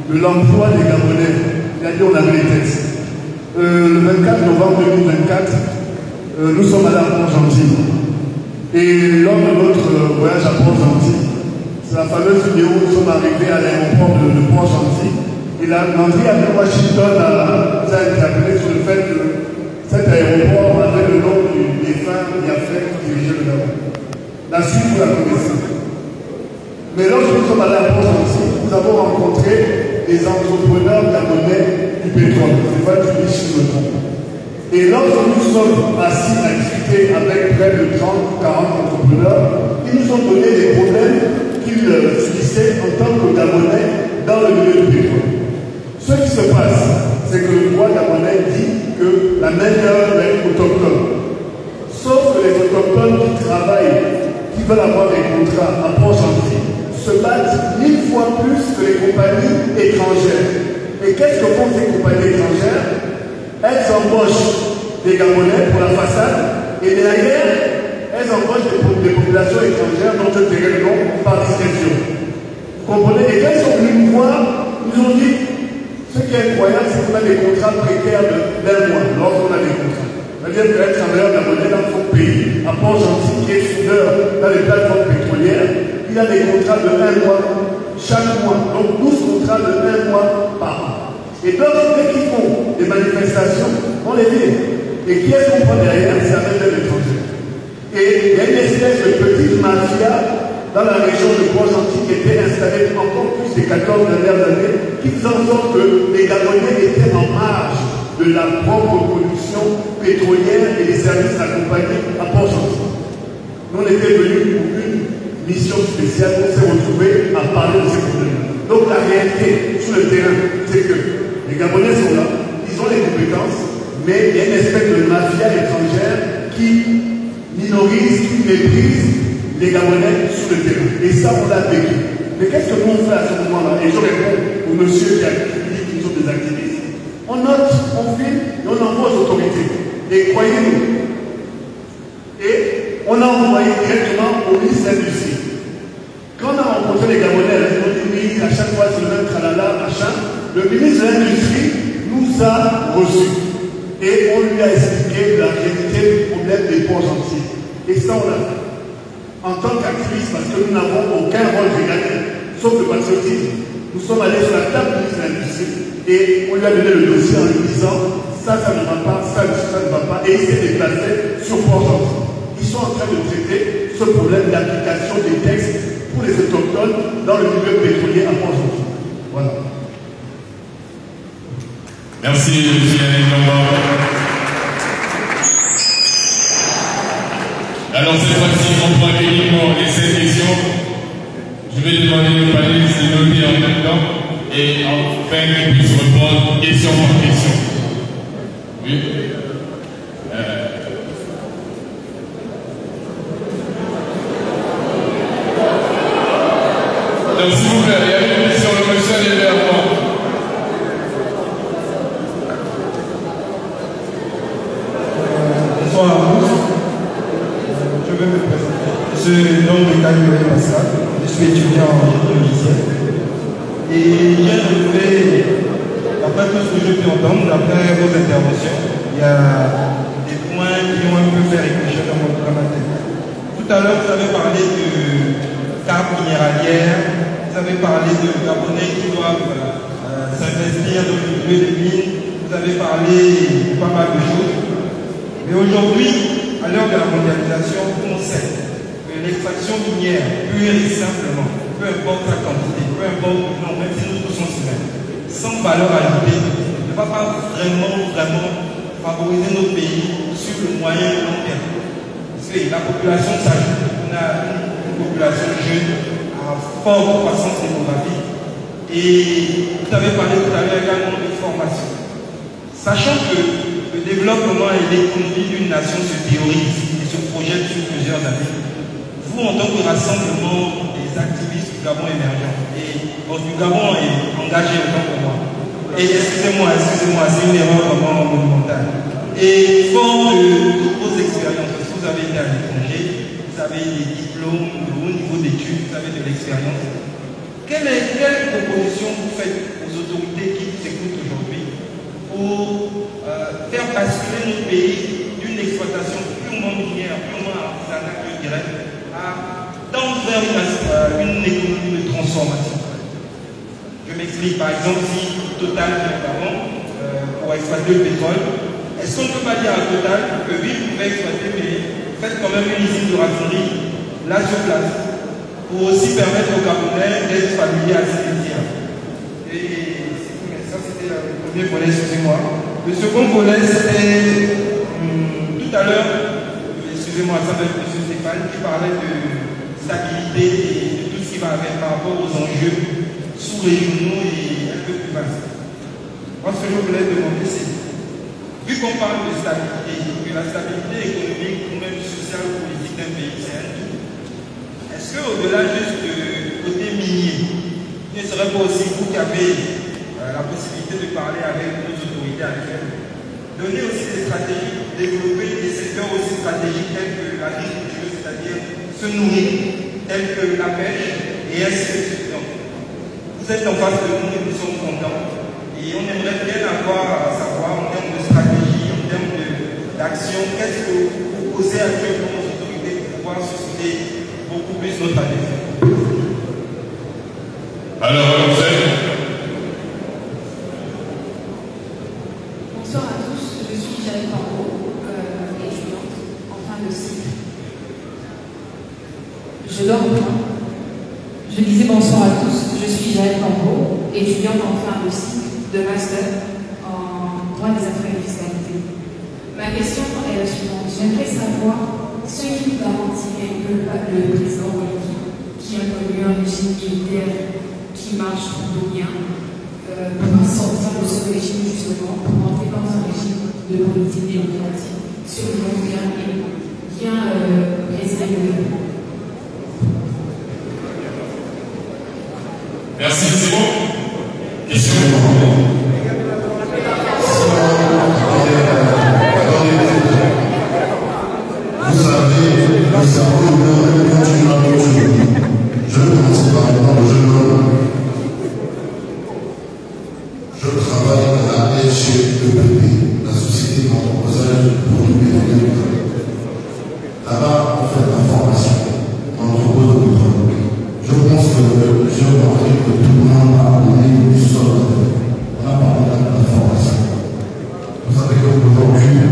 S11: de l'emploi des Gabonais, il a dit on avait les textes. Le 24 novembre 2024, nous sommes allés à Port-Gentil. Et lors de notre voyage à Port-Gentil, c'est la fameuse vidéo où nous sommes arrivés à l'aéroport de Port-Gentil. Et l'André avec Washington nous a interpellé sur le fait que cet aéroport avait le nom du défunt Biafra qui dirigeait le Gabon. La suite, vous la connaissez. Mais lorsque nous sommes allés à Port-Gentil, nous avons rencontré des entrepreneurs gabonais du pétrole. C'est pas du riche, je me trompe. Et lorsque nous sommes assis à discuter avec près de 30 ou 40 entrepreneurs, ils nous ont donné des problèmes qu'ils subissaient en tant que Gabonais dans le milieu du pétrole. Ce qui se passe, c'est que le droit gabonais dit que la main-d'œuvre est autochtone. Sauf que les autochtones qui travaillent, qui veulent avoir des contrats à Port-Gentil, se battent 1000 fois plus que les compagnies étrangères. Et qu'est-ce que font ces compagnies étrangères? Elles embauchent des Gabonais pour la façade et derrière, elles embauchent des populations étrangères dont je dirais le nom par discrétion. Vous comprenez? Et quand ils sont venus nous voir, ils nous ont dit ce qui est incroyable, c'est qu'on a des contrats précaires d'un mois lorsqu'on a des contrats. C'est-à-dire qu'un travailleur gabonais dans son pays, à Port-Gentil, qui est soudeur dans les plateformes pétrolières, il a des contrats de 1 mois chaque mois. Donc 12 contrats de 1 mois par an. Et donc, dès qu'ils font des manifestations, on les vire. Et qui est-ce qu'on prend derrière? C'est la main-d'œuvre étrangère. Et il y a une espèce de petite mafia dans la région de Port-Gentil qui était installée encore plus ces 14 dernières années, qui faisait en sorte que les Gabonais étaient en marge de la propre production pétrolière et des services accompagnés à Port-Gentil. Nous, on était venus pour une mission spéciale, on s'est retrouvés à parler de ces problèmes. Donc la réalité sur le terrain, c'est que les Gabonais sont là, ils ont les compétences, mais il y a une espèce de mafia étrangère qui minorise, qui méprise les Gabonais sur le terrain. Et ça, on l'a vécu. Mais qu'est-ce que nous on fait à ce moment-là? Et je réponds au monsieur qui dit qu'ils sont des activistes. On note, on filme et on envoie aux autorités. Et croyez-nous, et on a envoyé directement au ministre de l'Industrie. Quand on a rencontré les Gabonais, ils ont dit oui, à chaque fois c'est le même tralala, machin. Le ministre de l'Industrie nous a reçus. Et on lui a expliqué la réalité du problème des Port-Gentil. Et ça, on l'a fait. En tant qu'activiste, parce que nous n'avons aucun rôle régalien, sauf le patriotisme. Nous sommes allés sur la table du ministre de l'Industrie et on lui a donné le dossier en lui disant ça ne va pas, ça ne va pas. Et il s'est déplacé sur Port-Gentil. Ils sont en train de traiter ce problème d'application des textes pour les autochtones dans le milieu pétrolier à Port-Gentil. Voilà.
S3: Merci, M. Yannick Lombard. Alors cette fois-ci, on prend uniquement les 7 questions. Je vais demander aux panélistes de noter en même temps et enfin qu'ils puissent répondre question par question. Oui. Donc s'il vous plaît, il y a une question, le monsieur est vers moi.
S18: Bonsoir à tous. Je vais me présenter. Je nom de Camille Pascal. Je suis étudiant en génie logiciel. Et hier, je fais, d'après tout ce que je peux entendre, d'après vos interventions, il y a des points qui ont un peu fait réfléchir dans ma tête. Tout à l'heure, vous avez parlé de carte minéralière. Vous avez parlé de Gabonais qui doivent s'investir dans le milieu des mines. Vous avez parlé de pas mal de choses. Mais aujourd'hui, à l'heure de la mondialisation, on sait que l'extraction minière, pure et simplement, peu importe sa quantité, peu importe le nom, même si nous tous sommes humains, sans valeur ajoutée, ne va pas vraiment favoriser nos pays sur le moyen et long terme. Parce que la population s'ajoute. On a une population jeune, forte croissance démographique. Et vous avez parlé tout à l'heure également de formation. Sachant que le développement et l'économie d'une nation se théorisent et se projettent sur plusieurs années, vous, en tant que rassemblement des activistes du Gabon émergent, et du Gabon est engagé autant que moi, et excusez-moi, c'est une erreur vraiment monumentale. Et fort de vos expériences, parce que vous avez été à l'étranger, vous avez des diplômes de haut niveau d'études, vous avez de l'expérience. Quelle proposition vous faites aux autorités qui nous écoutent aujourd'hui pour faire basculer notre pays d'une exploitation purement minière, purement artisanale, je dirais, à tendre vers une économie de transformation? Je m'explique, par exemple, si Total vient avant pour exploiter le pétrole, est-ce qu'on ne peut pas dire à Total que oui, vous pouvez exploiter, mais faites quand même une usine de raffinerie là sur place, pour aussi permettre aux Gabonais d'être familiers à ces métiers. Et ça, c'était le premier volet, excusez-moi. Le second volet, c'était à l'heure, excusez-moi, ça va être M. Stéphane qui parlait de stabilité et de tout ce qui va avec par rapport aux enjeux sous-régionaux et un peu plus vastes. Moi, ce que je voulais demander, c'est, vu qu'on parle de stabilité, que la stabilité économique ou même sociale ou politique d'un pays, c'est un tout, est-ce qu'au-delà juste du côté minier, il ne serait pas aussi vous qui avez la possibilité de parler avec nos autorités actuelles, donner aussi des stratégies, développer des secteurs aussi stratégiques tels que l'agriculture, c'est-à-dire se nourrir, tels que la pêche, et ainsi de suite. Donc, vous êtes en face de nous et nous sommes contents. Et on aimerait bien avoir à savoir en termes de stratégie, en termes d'action, qu'est-ce que vous posez actuellement aux autorités pour pouvoir susciter beaucoup plus notre adhésion.
S3: Alors, vous êtes...
S19: Bonsoir à tous, je suis Jaël Campo, étudiante en fin de cycle. Je dors bien. Je disais bonsoir à tous, je suis Jaël Campo, étudiante en fin de cycle de master en droit des affaires et fiscalité. Ma question est la suivante. J'aimerais savoir ce qui garantirait que le président qui a connu un régime militaire qui marche plutôt bien, pourra sortir de ce régime justement pour entrer dans un régime de politique démocratique sur le long terme et bien préserver.
S3: Merci, c'est bon. Question.
S14: Vous savez, le cerveau humain continue à toujours. Je vais commencer par exemple le jeune homme. Je travaille à la SGEPP, la Société d'entrepreneuriat pour l'humanité. Là-bas, on fait de la formation, on propose de contrôle. Je pense que j'ai remarqué que tout le monde a donné du sol. On a parlé de la formation. Vous savez qu'aujourd'hui,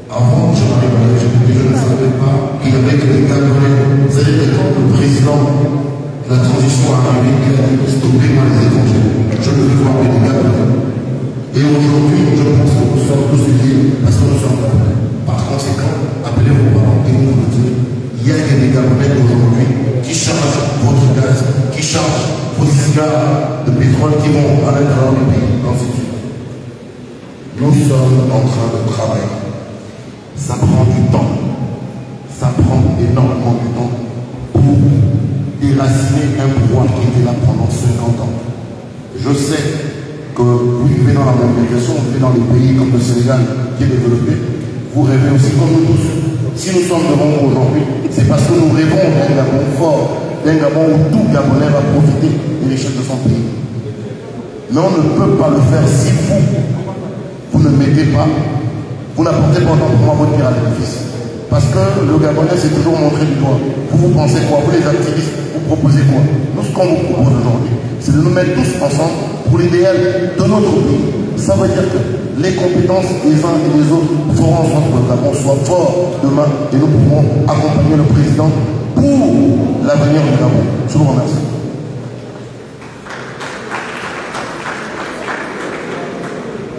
S14: avant que j'arrive à la SGEPP, je ne savais pas qu'il y avait que des Camerounais. Vous savez que quand le président de la transition est arrivé, il a dit stopper moi les étrangers. Je ne veux voir les Camerounais. Et aujourd'hui, je pense que nous sommes tous unis parce que nous sommes Camerounais. Par conséquent, appelez vos parents et nous vous dire, il y a des Camerounais aujourd'hui qui chargent votre gaz, qui chargent vos cigares de pétrole qui vont à l'intérieur du pays, ainsi de suite. Nous sommes en train de travailler. Ça prend du temps. Ça prend énormément de temps pour déraciner un pouvoir qui était là pendant 50 ans. Je sais que vous vivez dans la mondialisation, vous vivez dans les pays comme le Sénégal qui est développé. Vous rêvez aussi comme nous tous. Si nous sommes devant vous aujourd'hui, c'est parce que nous rêvons d'un Gabon fort, d'un Gabon où tout Gabonais va profiter des richesses de son pays. Mais on ne peut pas le faire si vous ne mettez pas, vous n'apportez pas autant pour moi votre pierre à l'édifice. Parce que le Gabonais s'est toujours montré du doigt. Vous pensez quoi? Vous les activistes, vous proposez quoi? Nous, ce qu'on vous propose aujourd'hui, c'est de nous mettre tous ensemble pour l'idéal de notre pays. Ça veut dire que les compétences des uns et des autres feront en sorte que le Gabon soit fort demain et nous pourrons accompagner le président pour l'avenir du Gabon. Je vous remercie.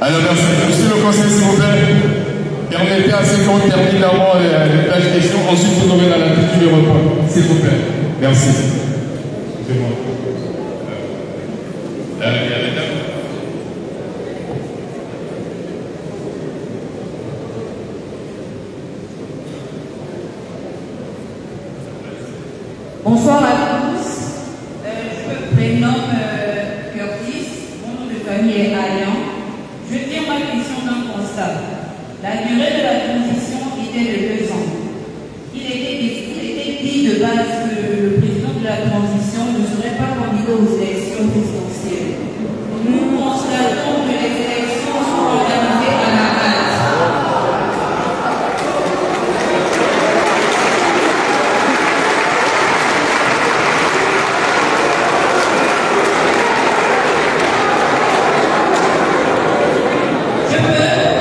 S3: Alors merci. Monsieur le conseil, s'il vous plaît, permettez à ceux qui ont terminé d'abord la question, ensuite vous aurez la latitude de répondre. S'il vous plaît. Merci. Excusez-moi. Il y a les dames.
S20: Bonsoir à tous. Je me prénomme Curtis. Mon nom de famille est Allian. Je tire ma question d'un constat. La durée de la transition était de 2 ans. Il était dit de base que le président de la transition ne serait pas candidat aux élections présidentielles. Nous constatons que les élections sont organisées à la hâte. Je peux